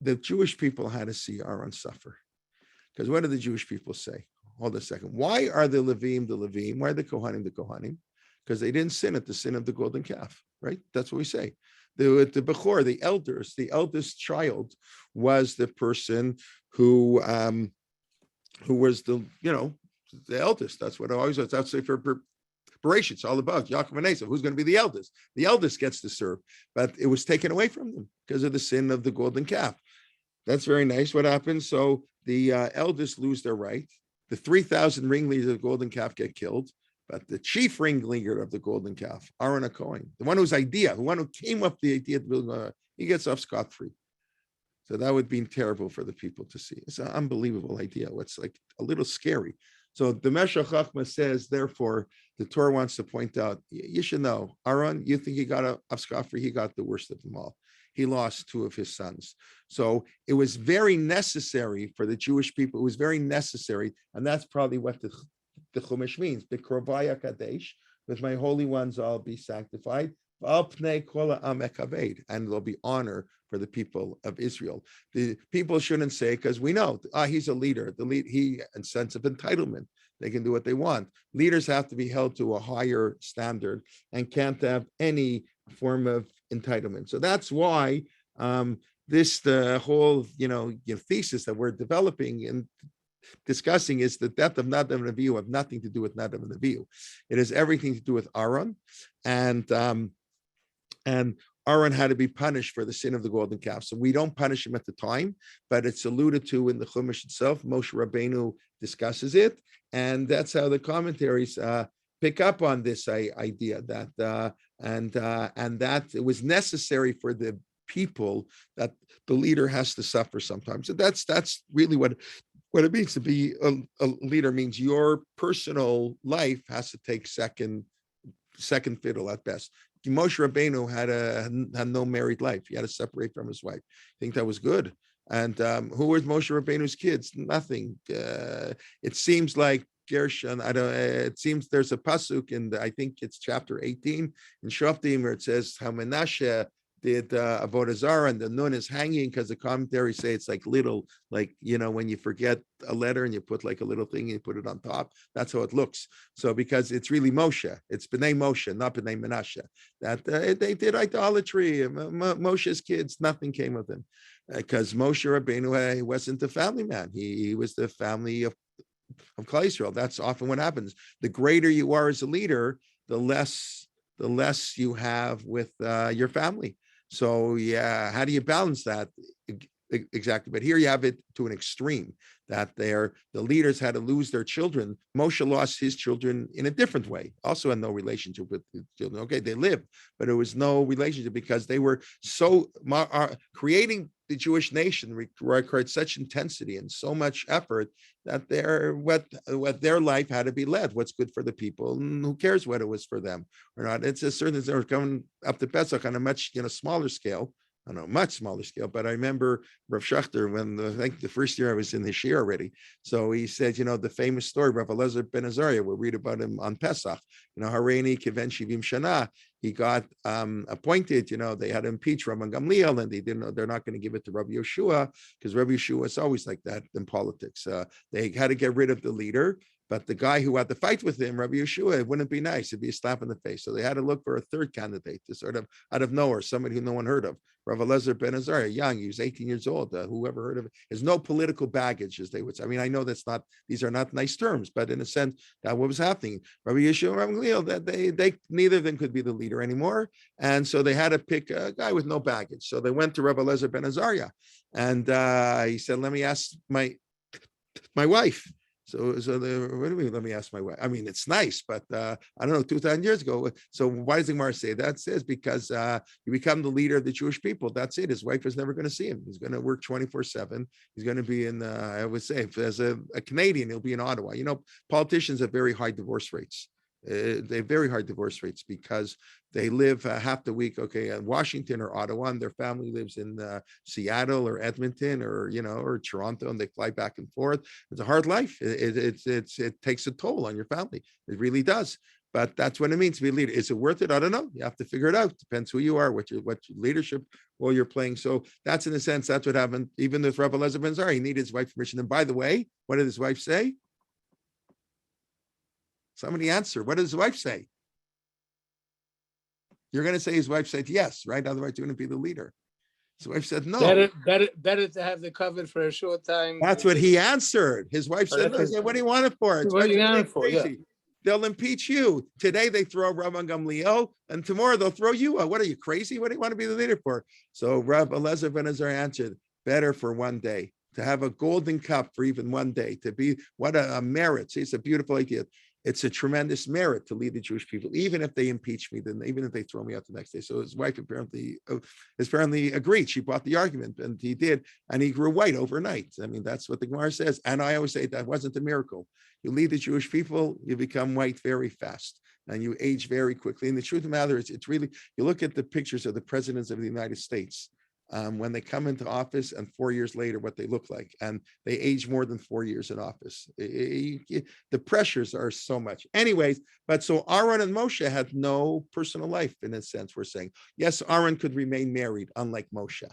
The Jewish people had to see Aaron suffer. Because what do the Jewish people say? Hold a second. Why are the Levim the Levim? Why are the Kohanim the Kohanim? Because they didn't sin at the sin of the golden calf, right? That's what we say. The Bechor, the elders, the eldest child was the person who was the eldest. That's what I always was. That's for preparation. It's all about Yaakov and Esav. Who's going to be the eldest? The eldest gets to serve, but it was taken away from them because of the sin of the golden calf. That's very nice. What happens? So the eldest lose their right. The 3,000 ringleaders of the golden calf get killed, but the chief ringleader of the golden calf, Aaron HaKohen, the one the one who came up with the idea of building, he gets off scot-free. So that would be terrible for the people to see. It's an unbelievable idea. It's like a little scary. So the Meshech Chachma says, therefore, the Torah wants to point out, you should know, Aaron, you think he got off scot-free? He got the worst of them all. He lost 2 of his sons. So it was very necessary for the Jewish people. It was very necessary. And that's probably what the Chumash means. B'krovaya kadesh, with my holy ones, I'll be sanctified. And there'll be honor for the people of Israel. The people shouldn't say, because we know, he's a leader. He, in sense of entitlement, they can do what they want. Leaders have to be held to a higher standard and can't have any form of entitlement. So that's why the whole thesis that we're developing and discussing is the death of Nadav and Avihu have nothing to do with Nadav and Avihu. It has everything to do with Aaron, and Aaron had to be punished for the sin of the golden calf. So we don't punish him at the time, but it's alluded to in the Chumash itself. Moshe Rabbeinu discusses it, and that's how the commentaries pick up on this idea that and that it was necessary for the people that the leader has to suffer sometimes. So that's really what it means to be a leader. Means your personal life has to take second fiddle at best. Moshe Rabbeinu had no married life. He had to separate from his wife. I think that was good. And who were Moshe Rabbeinu's kids? Nothing. It seems like Gershon. It seems there's a pasuk I think it's chapter 18 in Shoftim where it says how Menashe did Avodah Zarah, and the nun is hanging because the commentaries say it's like little, like when you forget a letter and you put like a little thing and you put it on top. That's how it looks. So because it's really Moshe, it's B'nai Moshe, not B'nai Menashe. That they did idolatry. Moshe's kids, nothing came of them because Moshe Rabbeinu wasn't the family man. He was the family of Klal Yisrael. That's often what happens. The greater you are as a leader, the less you have with your family. So yeah, how do you balance that? Exactly. But here you have it to an extreme that the leaders had to lose their children. Moshe lost his children in a different way, also had no relationship with the children. Okay, they lived, but there was no relationship because they were so creating the Jewish nation required such intensity and so much effort that their life had to be led. What's good for the people, and who cares whether it was for them or not? It's a certain they're coming up to Pesach on a much smaller scale. I don't know, much smaller scale, but I remember Rav Schachter when I think the first year I was in his year already. So he said, the famous story, Rav Elazar ben Azariah, we'll read about him on Pesach. Hareini Kiven Shivim Shana. He got appointed, they had to impeach Rabban Gamliel, and they didn't know they're not going to give it to Rabbi Yeshua, because Rabbi Yeshua is always like that in politics. They had to get rid of the leader, but the guy who had to fight with him, Rabbi Yeshua, it wouldn't be nice. It'd be a slap in the face. So they had to look for a third candidate to sort of out of nowhere, somebody who no one heard of. Rav Elazar ben Azariah, young, he was 18 years old. Whoever heard of it? There's no political baggage, as they would say. I mean, I know these are not nice terms, but in a sense, that what was happening. Rabbi Yeshua and Rabbi Gamliel, that they neither of them could be the leader anymore, and so they had to pick a guy with no baggage. So they went to Rav Elazar ben Azariah, and he said, "Let me ask my wife." What do we let me ask my wife? I mean, it's nice, but I don't know, 2,000 years ago. So why does the Gemara say that? It says because you become the leader of the Jewish people. That's it. His wife is never going to see him. He's going to work 24/7. He's going to be in, I would say, if as a Canadian, he'll be in Ottawa. Politicians have very high divorce rates. They have very high divorce rates because they live half the week, in Washington or Ottawa, and their family lives in Seattle or Edmonton or Toronto, and they fly back and forth. It's a hard life. It takes a toll on your family. It really does. But that's what it means to be a leader. Is it worth it? I don't know. You have to figure it out. Depends who you are, what your leadership role you're playing. So that's in a sense, that's what happened. Even with Rabbi Eliezer ben Zara, he needed his wife's permission. And by the way, what did his wife say? Somebody answer. What does his wife say? You're going to say his wife said yes, right? Otherwise, you're going to be the leader. His wife said no. Better to have the covenant for a short time. That's what he answered. His wife said, no. He said, what do you want it for? What do you want it for? Yeah. They'll impeach you. Today they throw Rabban Gamliel, and tomorrow they'll throw you out. What are you, crazy? What do you want to be the leader for? So Rabbi Eliezer ben Zara answered, better for one day, to have a golden cup for even one day, to be, what a merit. See, it's a beautiful idea. It's a tremendous merit to lead the Jewish people, even if they impeach me, then even if they throw me out the next day. So his wife apparently agreed. She bought the argument, and he did, and he grew white overnight. I mean, that's what the Gemara says. And I always say that wasn't a miracle. You lead the Jewish people, you become white very fast, and you age very quickly. And the truth of the matter is, it's really, you look at the pictures of the presidents of the United States, when they come into office and 4 years later, what they look like, and they age more than 4 years in office. The pressures are so much. Anyways, but so Aaron and Moshe had no personal life in a sense, we're saying. Yes, Aaron could remain married, unlike Moshe,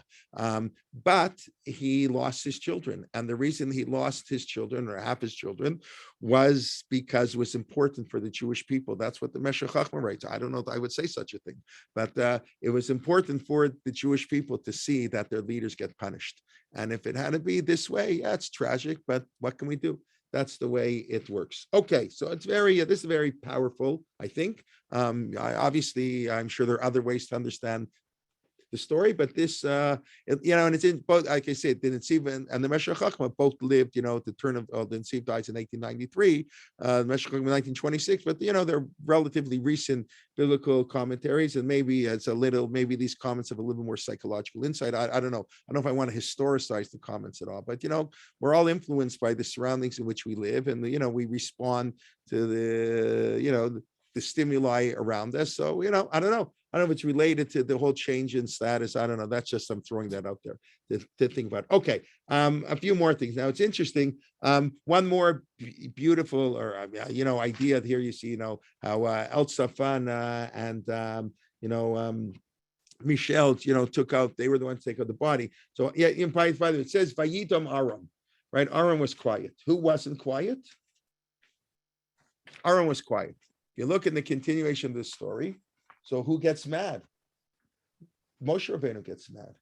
but he lost his children. And the reason he lost his children, or half his children, was because it was important for the Jewish people. That's what the Meshech Chochmah writes. I don't know if I would say such a thing, but it was important for the Jewish people to see that their leaders get punished. And if it had to be this way, yeah, it's tragic, but what can we do? That's the way it works. Okay, so it's this is very powerful, I think. Obviously, I'm sure there are other ways to understand the story, but this, and it's in both, like I said, the Netsif and the Meshech Chochmah both lived, at the turn of, the Netsif dies in 1893, the Meshech Chochmah 1926, but, they're relatively recent biblical commentaries, and maybe maybe these comments have a little more psychological insight. I don't know. I don't know if I want to historicize the comments at all, but, we're all influenced by the surroundings in which we live, and, we respond to the stimuli around us. So, I don't know. I don't know if it's related to the whole change in status. I don't know. That's just, I'm throwing that out there to think about. Okay, a few more things. Now, it's interesting. One more beautiful idea here. You see, how El Safan and Michelle, took out. They were the ones to take out the body. So yeah, by the way, it says Vayidam Aram, right? Aram was quiet. Who wasn't quiet? Aram was quiet. You look in the continuation of this story. So who gets mad? Moshe Rabbeinu gets mad.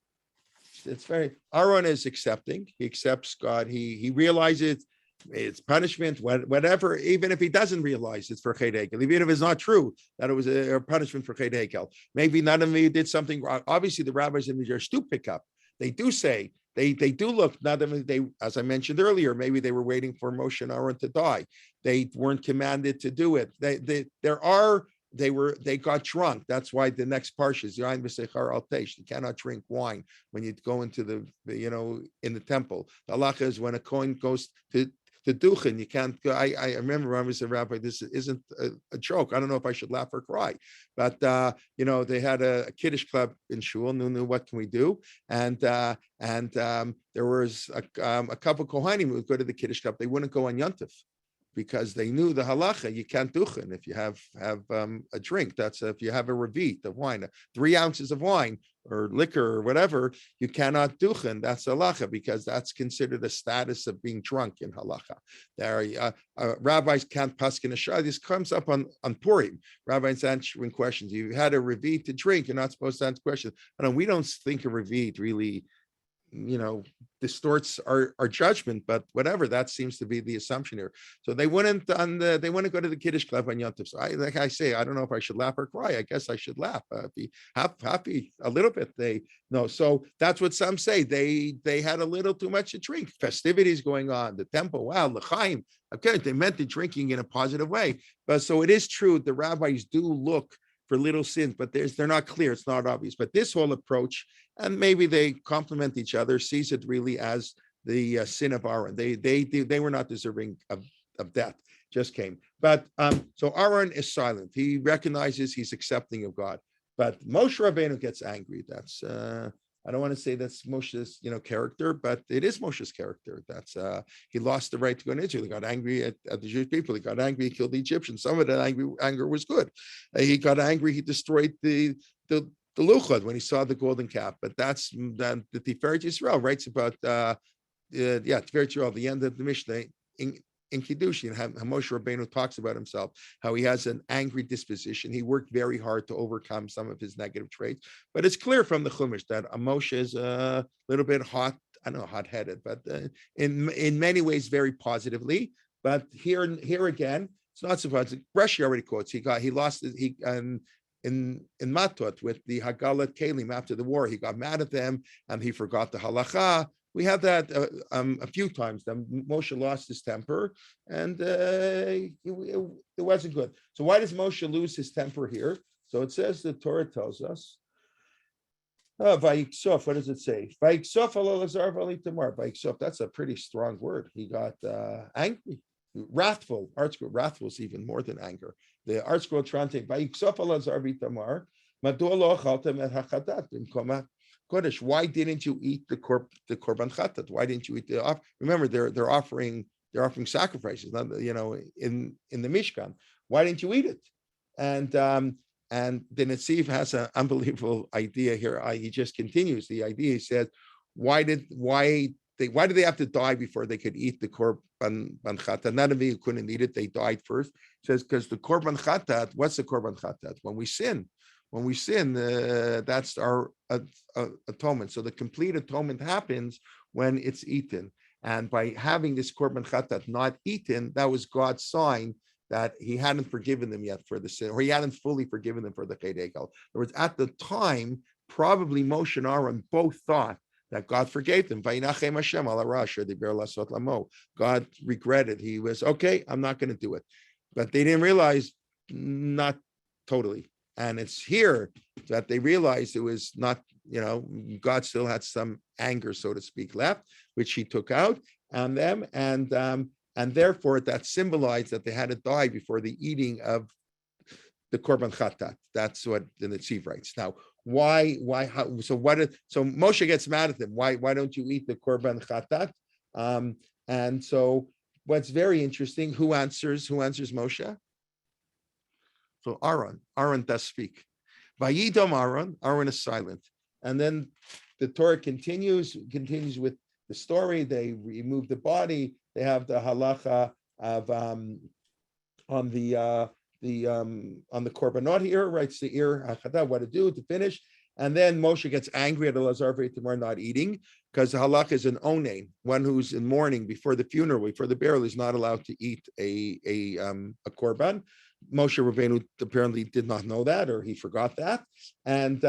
It's Aaron is accepting. He accepts God. He realizes it's punishment, whatever, even if he doesn't realize it's for Chet Hekel, even if it's not true that it was a punishment for Chet Hekel. Maybe none of you did something wrong. Obviously, the rabbis in the Jewish do pick up. They do say, they do look, not that they, as I mentioned earlier, maybe they were waiting for Moshe and Aaron to die. They weren't commanded to do it. They got drunk. That's why the next parsha is Yain v'seichar al teish. You cannot drink wine when you go into the in the temple. The halacha is when a kohen goes to duchen, you can't go. I remember I was a rabbi. This isn't a joke. I don't know if I should laugh or cry, but they had a kiddush club in shul. Knew what can we do, and there was a couple kohanim who would go to the kiddush club. They wouldn't go on Yontif, because they knew the halacha, you can't duchen if you have a drink. That's if you have a revit of wine, 3 ounces of wine or liquor or whatever, you cannot duchen. That's halacha, because that's considered a status of being drunk in halacha. There, rabbis can't paskin a shah. This comes up on Purim. Rabbis answering questions. You had a revit to drink, you're not supposed to answer questions. We don't think a revit really distorts our judgment, but whatever, that seems to be the assumption here. So they wouldn't go to the Kiddush Club on Yom Tov. So like I say, I don't know if I should laugh or cry. I guess I should laugh. Be happy a little bit. So that's what some say. They had a little too much to drink. Festivities going on, the temple. Wow, l'chaim. Okay, they meant the drinking in a positive way. But so it is true. The rabbis do look for little sins, but they're not clear. It's not obvious. But this whole approach, and maybe they complement each other, sees it really as the sin of Aaron. They were not deserving of death. Just came. But so Aaron is silent. He recognizes he's accepting of God. But Moshe Rabbeinu gets angry. That's I don't want to say that's Moshe's character, but it is Moshe's character. That's he lost the right to go in Israel. He got angry at the Jewish people. He got angry. He killed the Egyptians. Some of that anger was good. He got angry. He destroyed the Luchot when he saw the golden calf. But that's the Tiferet Yisrael writes about Tiferet Yisrael, the end of the Mishnah in Kiddushin, how Moshe Rabbeinu talks about himself, how he has an angry disposition. He worked very hard to overcome some of his negative traits. But it's clear from the Chumash that Moshe is a little bit hot-headed, but in many ways very positively. But here again, it's not surprising. Rashi already quotes. He lost in Matot with the Hagalat Kalim after the war. He got mad at them and he forgot the halacha. We had that a few times. Moshe lost his temper, and it wasn't good. So why does Moshe lose his temper here? So it says, the Torah tells us, Vayiksof, what does it say? Vayiksof alolazar v'alitamar. Vayiksof, that's a pretty strong word. He got angry, wrathful. ArtScroll, wrathful is even more than anger. The ArtScroll translate, Vayiksof alolazar v'alitamar, madua lo achaltem et hachadat b'mkoma Kodesh, why didn't you eat the korban chatat? Why didn't you eat the off? Remember, they're offering sacrifices, in the Mishkan. Why didn't you eat it? And the Netsif has an unbelievable idea here. He just continues the idea. He says, why did they have to die before they could eat the korban chatat? None of you couldn't eat it. They died first. He says, because the korban chatat, what's the korban chatat? When we sin. That's our atonement. So the complete atonement happens when it's eaten. And by having this korban chatat not eaten, that was God's sign that he hadn't forgiven them yet for the sin, or he hadn't fully forgiven them for the chet egel. In other words, at the time, probably Moshe and Aaron both thought that God forgave them. God regretted. He was, okay, I'm not going to do it. But they didn't realize, not totally. And it's here that they realized it was not, God still had some anger, so to speak, left, which he took out on them. And therefore that symbolized that they had to die before the eating of the korban chatat. That's what the Netsif writes. Now, so Moshe gets mad at them. Why don't you eat the korban chatat? And so what's very interesting, who answers Moshe? So Aaron does speak. Vayidom Aaron is silent. And then the Torah continues with the story. They remove the body. They have the halacha of on the korbanot here, writes the what to do to finish. And then Moshe gets angry at Elazar v'Itamar not eating, because the halakha is an onain, one who's in mourning before the funeral, before the burial, is not allowed to eat a korban. Moshe Rabbeinu apparently did not know that, or he forgot that, and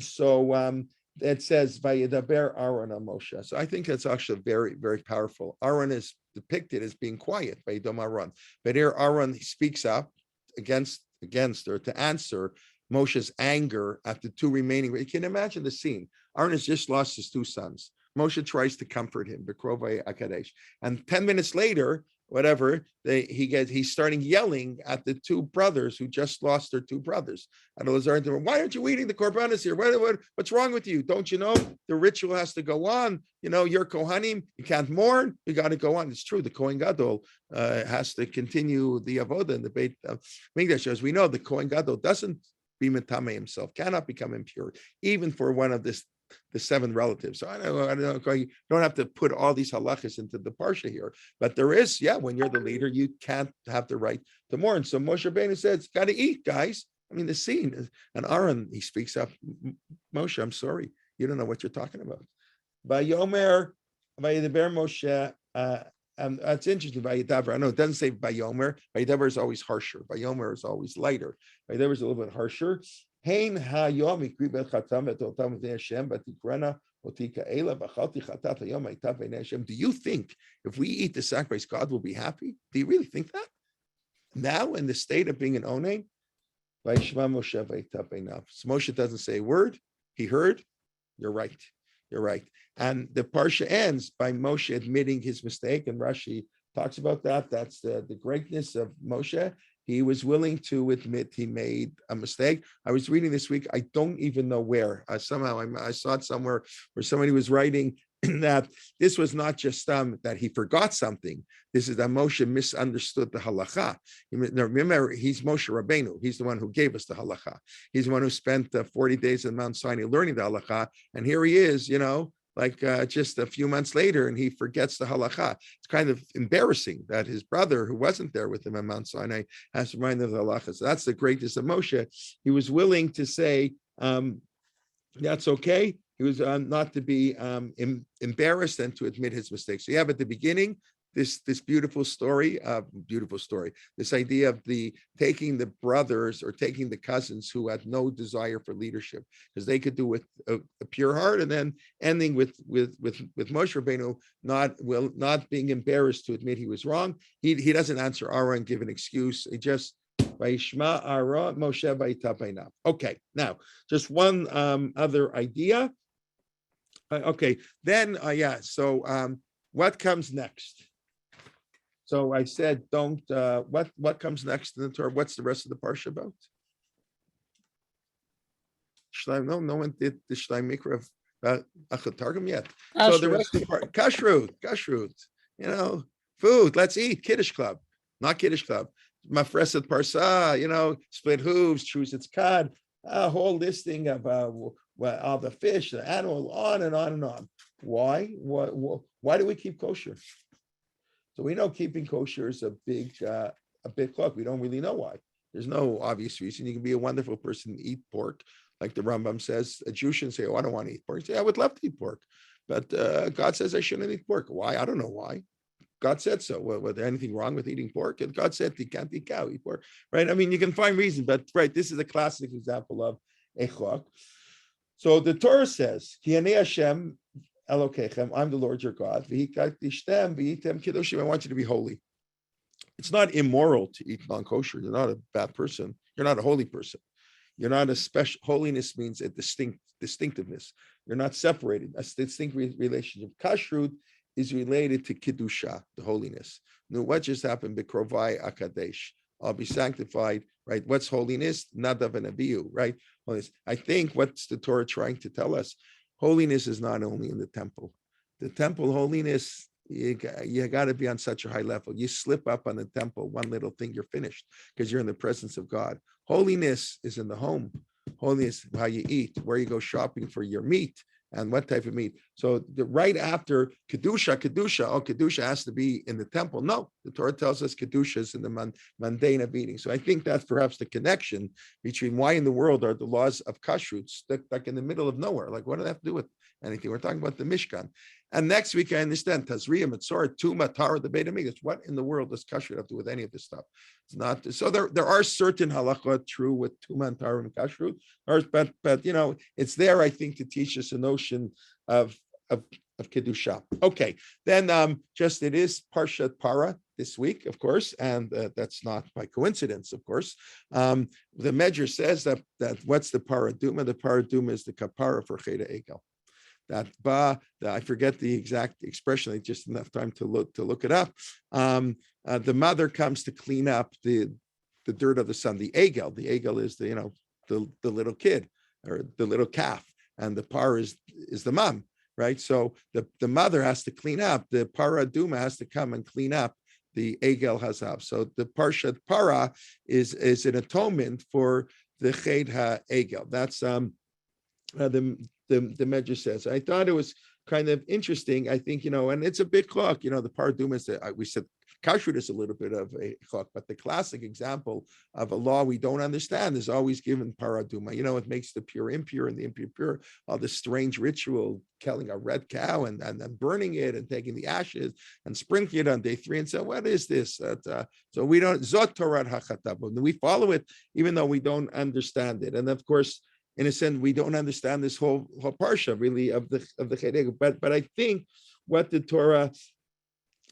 so it says Vayedaber Aaron on Moshe. So I think that's actually very, very powerful. Aaron is depicted as being quiet, Vayidom Aaron, but here Aaron speaks up against or to answer Moshe's anger at the two remaining. You can imagine the scene. Aaron has just lost his two sons. Moshe tries to comfort him, Bekrovai Akadesh, and 10 minutes later, he's starting yelling at the two brothers who just lost their two brothers. And Elazar, why aren't you eating the korbanos here? What's wrong with you? Don't you know the ritual has to go on? You're Kohanim, you can't mourn, you got to go on. It's true, the Kohen Gadol has to continue the avodah in the Beit Mikdash. As we know, the Kohen Gadol doesn't be metame himself, cannot become impure, even for one of the 7 relatives. So I don't have to put all these halachas into the parsha here, but there is, when you're the leader, you can't have the right to mourn. So Moshe Rabbeinu says, got to eat, guys. I mean, the scene, and Aaron, he speaks up, Moshe, I'm sorry, you don't know what you're talking about. Vayomer, Vayidaber Moshe. It's interesting. Vayidaber. I know it doesn't say Vayomer. Vayidaber is always harsher. Vayomer is always lighter. Vayidaber is a little bit harsher. Hein hayom ikri bet chatam v'totam v'nei Hashem v'tikrana otika ela v'chalti chatat hayom ha'itav v'nei Hashem. Do you think if we eat the sacrifice, God will be happy? Do you really think that? Now, in the state of being an onen, Vayishma Moshe v'itav v'nav. So Moshe doesn't say a word. He heard. You're right. You're right. And the parsha ends by Moshe admitting his mistake, and Rashi talks about that. That's the greatness of Moshe. He was willing to admit he made a mistake. I was reading this week. I don't even know where. Somehow I saw it somewhere where somebody was writing that this was not just that he forgot something. This is that Moshe misunderstood the halacha. Remember, he's Moshe Rabbeinu. He's the one who gave us the halacha. He's the one who spent 40 days in Mount Sinai learning the halacha. And here he is, just a few months later, and he forgets the halacha. It's kind of embarrassing that his brother, who wasn't there with him at Mount Sinai, has to remind him of the halacha. So that's the greatness of Moshe. He was willing to say, that's okay. He was not to be embarrassed and to admit his mistakes. So you have at the beginning this beautiful story, this idea of taking the brothers or taking the cousins who had no desire for leadership, because they could do with a pure heart, and then ending with Moshe Rabbeinu not being embarrassed to admit he was wrong. He doesn't answer Ara and give an excuse. He just Vayishma Ara Moshe v'itav v'nav. Okay, now just one other idea. Okay, then So what comes next? So I said, don't. What comes next in the Torah? What's the rest of the parsha about? No one did the Shlaim Mikra of Achatargum yet. So the rest of the part, kashrut, food. Let's eat. Kiddush Club, not Kiddush Club. Mafreset Parsa, split hooves, choose its cod, a whole listing of all the fish, the animal, on and on and on. Why? Why do we keep kosher? So we know keeping kosher is a big clock. We don't really know why. There's no obvious reason. You can be a wonderful person and eat pork, like the Rambam says. A Jew shouldn't say, "Oh, I don't want to eat pork." Say, "I would love to eat pork," but God says I shouldn't eat pork. Why? I don't know why. God said so. Well, was there anything wrong with eating pork? And God said you can't eat cow, eat pork, right? I mean, you can find reasons, but right, this is a classic example of a clock. So the Torah says, "Kiyanei Hashem Elokechem, I'm the Lord your God. V'hikatishtem v'yitem kiddushim. I want you to be holy." It's not immoral to eat non-kosher. You're not a bad person. You're not a holy person. You're not a special. Holiness means a distinctiveness. You're not separated. A distinct relationship. Kashrut is related to Kiddusha, the holiness. Now, what just happened? Bikrovai Akadesh. I'll be sanctified, right? What's holiness? Nadav and Abihu, right? Holiness. I think what's the Torah trying to tell us? Holiness is not only in the temple. The temple holiness, you got to be on such a high level. You slip up on the temple, one little thing, you're finished because you're in the presence of God. Holiness is in the home. Holiness, how you eat, where you go shopping for your meat, and what type of meat. So right after Kedusha has to be in the temple. No, the Torah tells us Kedusha is in the mundane of eating. So I think that's perhaps the connection between why in the world are the laws of kashrut stuck in the middle of nowhere. Like, what do they have to do with anything? We're talking about the Mishkan. And next week, I understand Tazriya, Mitzorah, Tuma, Tara, the Beit HaMikdash. What in the world does kashrut have to do with any of this stuff? It's not. So there are certain halachot true with Tuma and Tara and kashrut, but it's there, I think, to teach us a notion of Kedusha. Okay, then it is Parshat Para this week, of course, and that's not by coincidence, of course. The Medrash says that what's the Paraduma? The Paraduma is the kapara for Cheda Egel. I forget the exact expression. I just enough time to look it up. The mother comes to clean up the dirt of the son. The egel is the little kid or the little calf, and the par is the mom, right? So the mother has to clean up. The paraduma has to come and clean up the egel hazav. So the parshat para is an atonement for the ched ha-egel. That's the Medrash says. I thought it was kind of interesting. I think, and it's a big clock, the paraduma is we said kashrut is a little bit of a chok, but the classic example of a law we don't understand is always given paraduma. It makes the pure impure and the impure pure. All this strange ritual, killing a red cow and burning it and taking the ashes and sprinkling it on day 3 and say, what is this? So we don't, Zot Torah HaChatab. We follow it even though we don't understand it. And of course, in a sense, we don't understand this whole parsha really of the Chedeg. But I think what the Torah,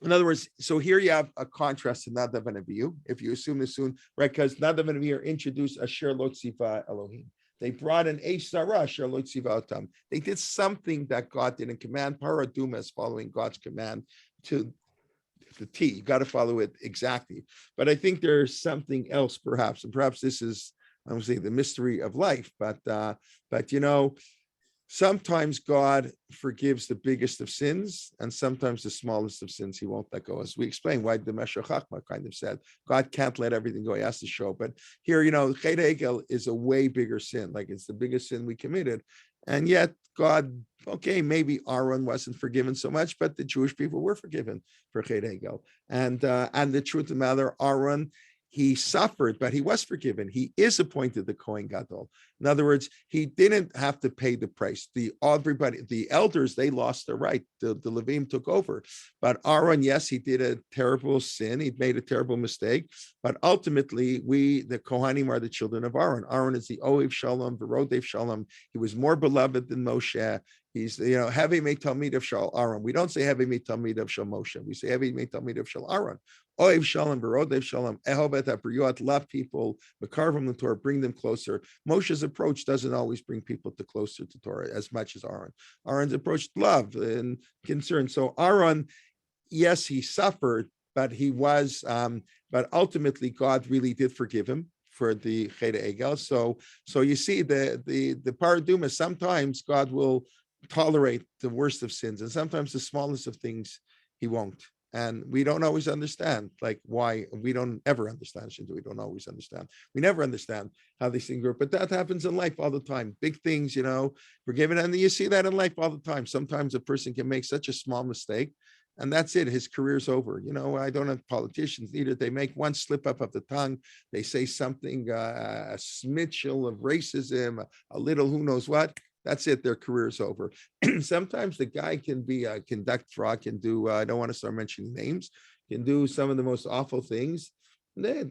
in other words, so here you have a contrast to Nadav and Abihu. If you assume this soon, right? Because Nadav and Abihu are introduced Asher Lo Tziva Elohim. They brought an Eish Sarah Asher Lo Tziva Otam. They did something that God didn't command. Paraduma is following God's command to the T. You got to follow it exactly. But I think there's something else, perhaps, and perhaps this is, I would say, the mystery of life. But sometimes God forgives the biggest of sins, and sometimes the smallest of sins he won't let go. As we explained, why the Meshach Chachma kind of said, God can't let everything go. He has to show. But here, Chet Egel is a way bigger sin. Like it's the biggest sin we committed. And yet God, okay, maybe Aaron wasn't forgiven so much, but the Jewish people were forgiven for Chet Egel. And the truth of the matter, Aaron, he suffered, but he was forgiven. He is appointed the Kohen Gadol. In other words, he didn't have to pay the price. The elders, they lost their right. The Levim took over. But Aaron, yes, he did a terrible sin. He made a terrible mistake. But ultimately, the Kohanim, are the children of Aaron. Aaron is the Ohev Shalom, the Rodev Shalom. He was more beloved than Moshe. He's, Heavy Mei Talmid of Shal Aaron. We don't say Heavy Mei Talmid of Shal Moshe. We say Heavy Mei Talmid of Shal Aaron. Ohev Shalom, Verodev Shalom, Ehovet HaBriyot, love people, Makarvam the Torah, bring them closer. Moshe's approach doesn't always bring people closer to Torah as much as Aaron. Aaron's approach, love and concern. So Aaron, yes, he suffered, but but ultimately God really did forgive him for the Chet Egel. So you see the paraduma, sometimes God will tolerate the worst of sins, and sometimes the smallest of things he won't. And we don't always understand, like why. We don't ever understand. We don't always understand. We never understand how these things work. But that happens in life all the time. Big things, forgiven. And you see that in life all the time. Sometimes a person can make such a small mistake, and that's it. His career's over. I don't have politicians either. They make one slip up of the tongue. They say something, a smidgel of racism, a little who knows what. That's it. Their career's over. Sometimes the guy can be a conduct fraud, can do, I don't want to start mentioning names, can do some of the most awful things. Who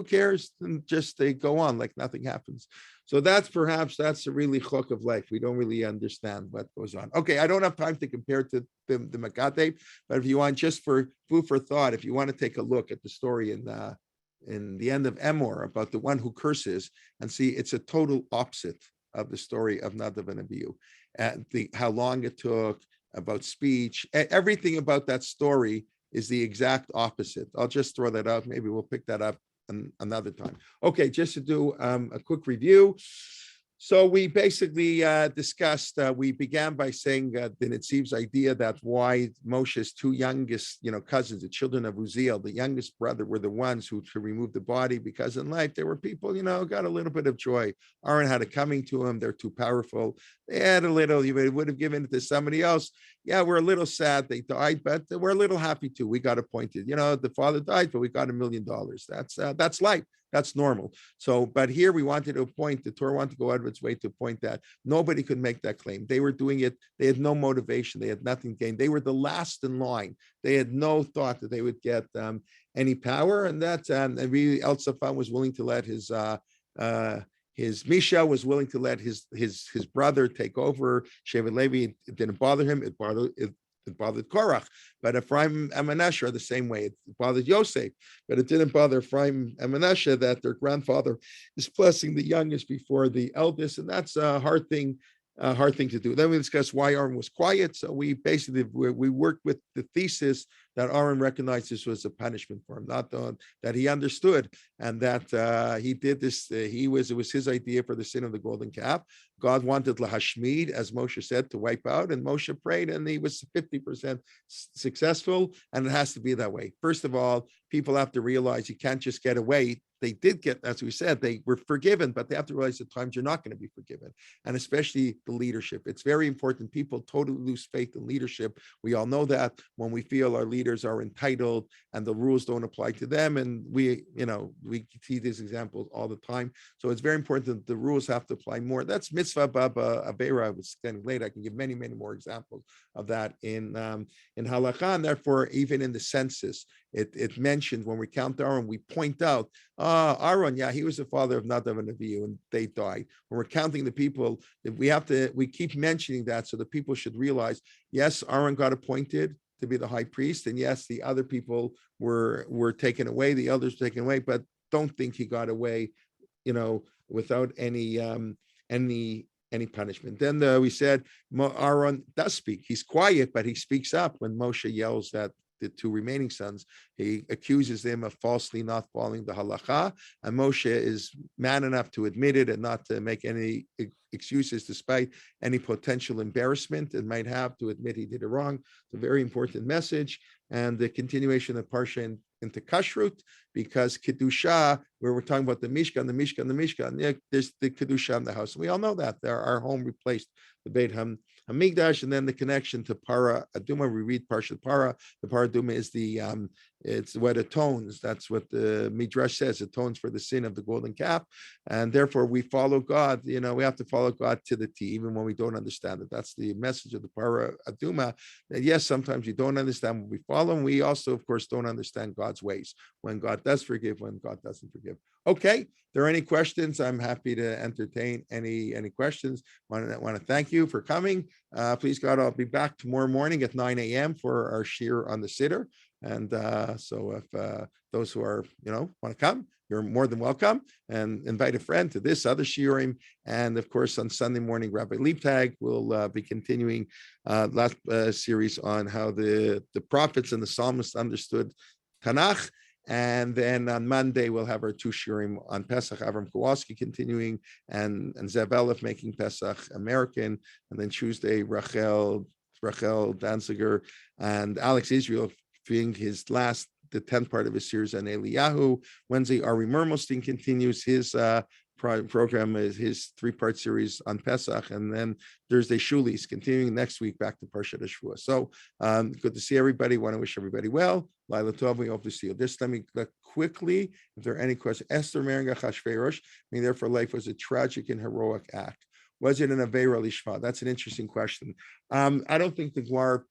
cares? And just they go on like nothing happens. So that's a really chok of life. We don't really understand what goes on. Okay, I don't have time to compare to the Makate, but if you want, just for food for thought, if you want to take a look at the story in the end of Emor about the one who curses, and see it's a total opposite of the story of Nadav and Abihu, and how long it took, about speech, everything about that story is the exact opposite. I'll just throw that out. Maybe we'll pick that up another time. Okay, just to do a quick review. So we basically discussed, we began by saying the Netsif's idea that why Moshe's two youngest, cousins, the children of Uziel, the youngest brother, were the ones who to remove the body, because in life there were people, got a little bit of joy. Aaron had it coming to him. They're too powerful. They had a little, you would have given it to somebody else. Yeah, we're a little sad they died, but we're a little happy too. We got appointed. The father died, but we got $1 million. That's life. That's normal. So, but here we wanted to point, the Torah wanted to go out of its way to point that nobody could make that claim. They were doing it. They had no motivation. They had nothing gained. They were the last in line. They had no thought that they would get any power. And really El Safan was willing to let his Misha was willing to let his brother take over. Shevet Levi, it didn't bother him. It bothered Korach, but Ephraim and Manasseh are the same way. It bothered Yosef, but it didn't bother Ephraim and Manasseh that their grandfather is blessing the youngest before the eldest, and that's a hard thing to do. Then we discussed why Aaron was quiet. So we basically we worked with the thesis that Aaron recognized this was a punishment for him, not that he understood, and that he did this. It was his idea for the sin of the golden calf. God wanted lahashmid, as Moshe said, to wipe out, and Moshe prayed, and he was 50% successful, and it has to be that way. First of all, people have to realize you can't just get away. They did get, as we said, they were forgiven, but they have to realize at times you're not going to be forgiven, and especially the leadership. It's very important. People totally lose faith in leadership. We all know that when we feel our leader leaders are entitled and the rules don't apply to them. And we see these examples all the time. So it's very important that the rules have to apply more. That's mitzvah baba avera. I was standing late. I can give many, many more examples of that in halakha. And therefore, even in the census, it mentions when we count Aaron, we point out, Aaron, yeah, he was the father of Nadav and Abihu, and they died. When we're counting the people, we keep mentioning that so the people should realize, yes, Aaron got appointed to be the high priest, and yes, the other people were taken away, the elders were taken away, but don't think he got away, without any punishment. Then we said Aaron does speak. He's quiet, but he speaks up when Moshe yells at the two remaining sons. He accuses them of falsely not following the halacha, and Moshe is man enough to admit it and not to make any excuses despite any potential embarrassment it might have, to admit he did it wrong. It's a very important message. And the continuation of Parsha into Kashrut, because Kedusha, where we're talking about the Mishkan, there's the Kedusha in the house. We all know that. Our home replaced the Beit Hamikdash, and then the connection to Para Aduma. We read Parshat Para. The Para Aduma is it's what atones. That's what the Midrash says, atones for the sin of the golden calf. And therefore we follow God. We have to follow God to the T, even when we don't understand it. That's the message of the Para Aduma. And yes, sometimes you don't understand what we follow. And we also, of course, don't understand God's ways. When God does forgive, when God doesn't forgive. Okay, if there are any questions, I'm happy to entertain any questions. Want to thank you for coming. Please God, I'll be back tomorrow morning at 9 a.m. for our shir on the Siddur. And so if those who are, want to come, you're more than welcome, and invite a friend to this other shiurim. And of course, on Sunday morning, Rabbi Liebtag will be continuing last series on how the prophets and the psalmists understood Tanakh. And then on Monday, we'll have our two shiurim on Pesach, Avram Kowalski continuing, and Zev Elef making Pesach American. And then Tuesday, Rachel Danziger and Alex Israel being the 10th part of his series on Eliyahu. Wednesday, Ari Mermelstein continues his program, is his 3-part series on Pesach. And then Thursday, Shuli's continuing next week back to Parshat Shavua. So good to see everybody. Want to wish everybody well. Laila Tov, we hope to see you. Just let me quickly, if there are any questions. Esther marrying Achashverosh, being there for life, was a tragic and heroic act. Was it an Aveira Lishma? That's an interesting question. I don't think the Gemara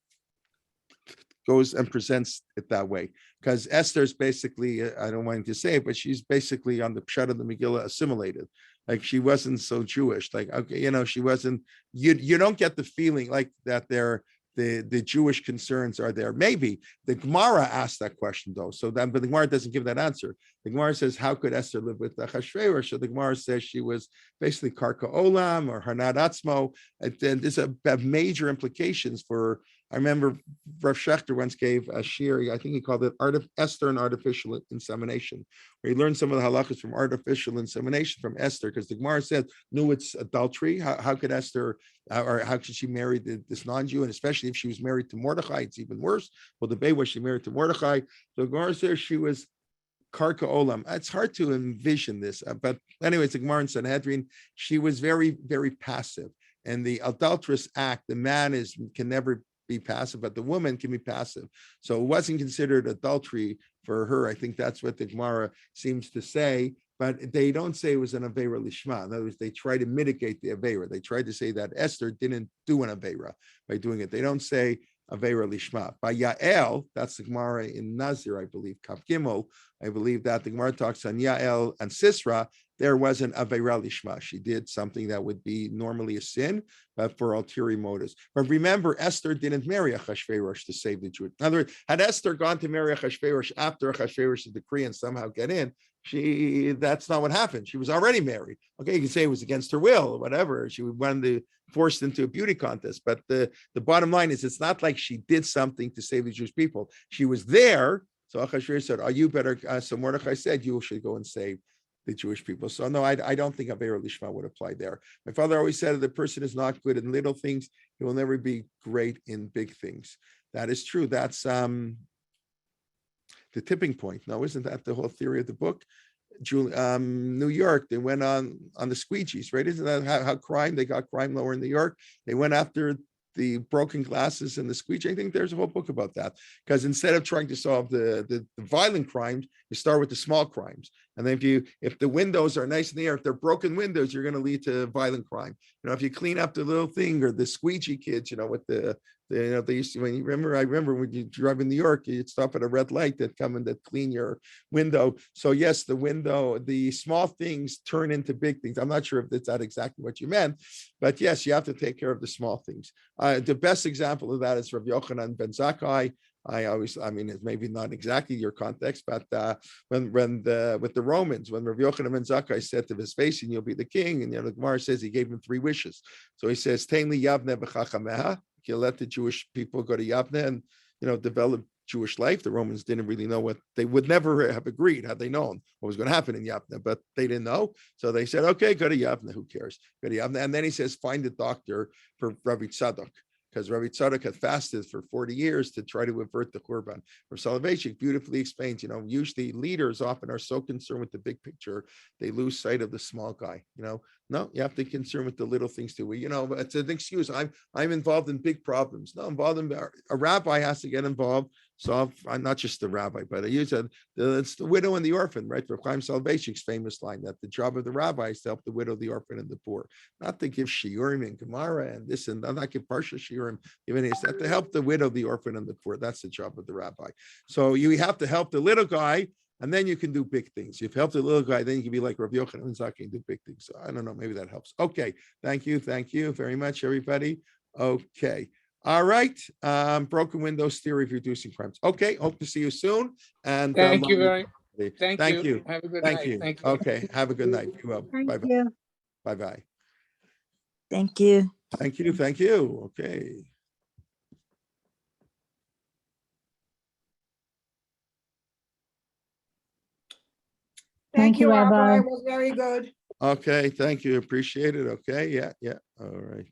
goes and presents it that way, because Esther's basically, I don't want to say it, but she's basically on the pshat of the Megillah assimilated. Like, she wasn't so Jewish. Like, okay, she wasn't, you don't get the feeling like that the Jewish concerns are there. Maybe the Gemara asked that question though. But the Gemara doesn't give that answer. The Gemara says, how could Esther live with Achashverosh? So the Gemara says she was basically Karka Olam or Hanad Atzmo. And there's a major implications for, I remember Rav Shechter once gave a shir, I think he called it Esther and Artificial Insemination, where he learned some of the halachas from artificial insemination from Esther, because the Gemara said, no, it's adultery. How could Esther, or how could she marry this non-Jew? And especially if she was married to Mordechai, it's even worse. Well, the debate was she married to Mordechai. So the Gemara says she was Karka Olam. It's hard to envision this. But anyways, the Gemara in Sanhedrin, she was very, very passive. And the adulterous act, the man can never be passive, but the woman can be passive. So it wasn't considered adultery for her. I think that's what the Gemara seems to say, but they don't say it was an Aveira Lishma. In other words, they try to mitigate the Aveira. They tried to say that Esther didn't do an Aveira by doing it. They don't say Aveira Lishma. By Yael, that's the Gemara in Nazir, I believe, Kaf Gimel, I believe that the Gemara talks on Yael and Sisra. There was an Aveira Lishma. She did something that would be normally a sin, but for ulterior motives. But remember, Esther didn't marry Achashverosh to save the Jews. In other words, had Esther gone to marry Achashverosh after Achashverosh's decree and somehow get in, that's not what happened. She was already married. Okay, you can say it was against her will or whatever. She was forced into a beauty contest. But the bottom line is, it's not like she did something to save the Jewish people. She was there. So Achashverosh said, "Are you better?" So Mordechai said, "You should go and save the Jewish people." So no, I don't think Aveira Lishma would apply there. My father always said, if the person is not good in little things, he will never be great in big things. That is true. That's the tipping point. No, isn't that the whole theory of the book? New York, they went on the squeegees, right? Isn't that how they got crime lower in New York? They went after the broken glasses and the squeegee. I think there's a whole book about that, because instead of trying to solve the violent crimes, you start with the small crimes. And then if the windows are nice in the air, if they're broken windows, you're going to lead to violent crime. If you clean up the little thing, or the squeegee kids, with they used to, I remember when you drive in New York, you'd stop at a red light, that come and that clean your window. So yes, the small things turn into big things. I'm not sure if that's not exactly what you meant, but yes, you have to take care of the small things. The best example of that is Rabbi Yochanan ben Zakkai. It's maybe not exactly your context, but with the Romans, when Rabbi Yochanan ben Zakkai said to Vespasian, "You'll be the king," and the Gemara says he gave him 3 wishes. So he says, "Tein li Yavne b'chachameha," he'll let the Jewish people go to Yavne and develop Jewish life. The Romans didn't really know what they would never have agreed had they known what was going to happen in Yavne, but they didn't know. So they said, "Okay, go to Yavne. Who cares? Go to Yavne." And then he says, "Find a doctor for Rabbi Tzadok." Because Rabbi Tzadok had fasted for 40 years to try to avert the Khurban. Rav Soloveitchik beautifully explains, usually leaders often are so concerned with the big picture, they lose sight of the small guy. No, you have to be concerned with the little things too. It's an excuse. I'm involved in big problems. No, a rabbi has to get involved. So I'm not just the rabbi, but it's the widow and the orphan, right? Rav Chaim Soloveitchik's famous line that the job of the rabbi is to help the widow, the orphan, and the poor, not to give shiurim and gemara and this and not give parsha shiurim. Even is that to help the widow, the orphan, and the poor. That's the job of the rabbi. So you have to help the little guy, and then you can do big things. If you help the little guy, then you can be like Rabbi Yochanan ben Zakkai and do big things. So I don't know, maybe that helps. Okay, thank you very much, everybody. Okay. All right. Broken windows theory of reducing crimes. Okay. Hope to see you soon. And Thank you very much. Thank you. Have a good Thank night. you. Thank you. Okay. Have a good night. Be well. Thank Bye bye. you. Bye bye. Thank you. Thank you. Thank you. Okay. Thank you, Rabbi. Rabbi. It was very good. Okay. Thank you. Appreciate it. Okay. Yeah. All right.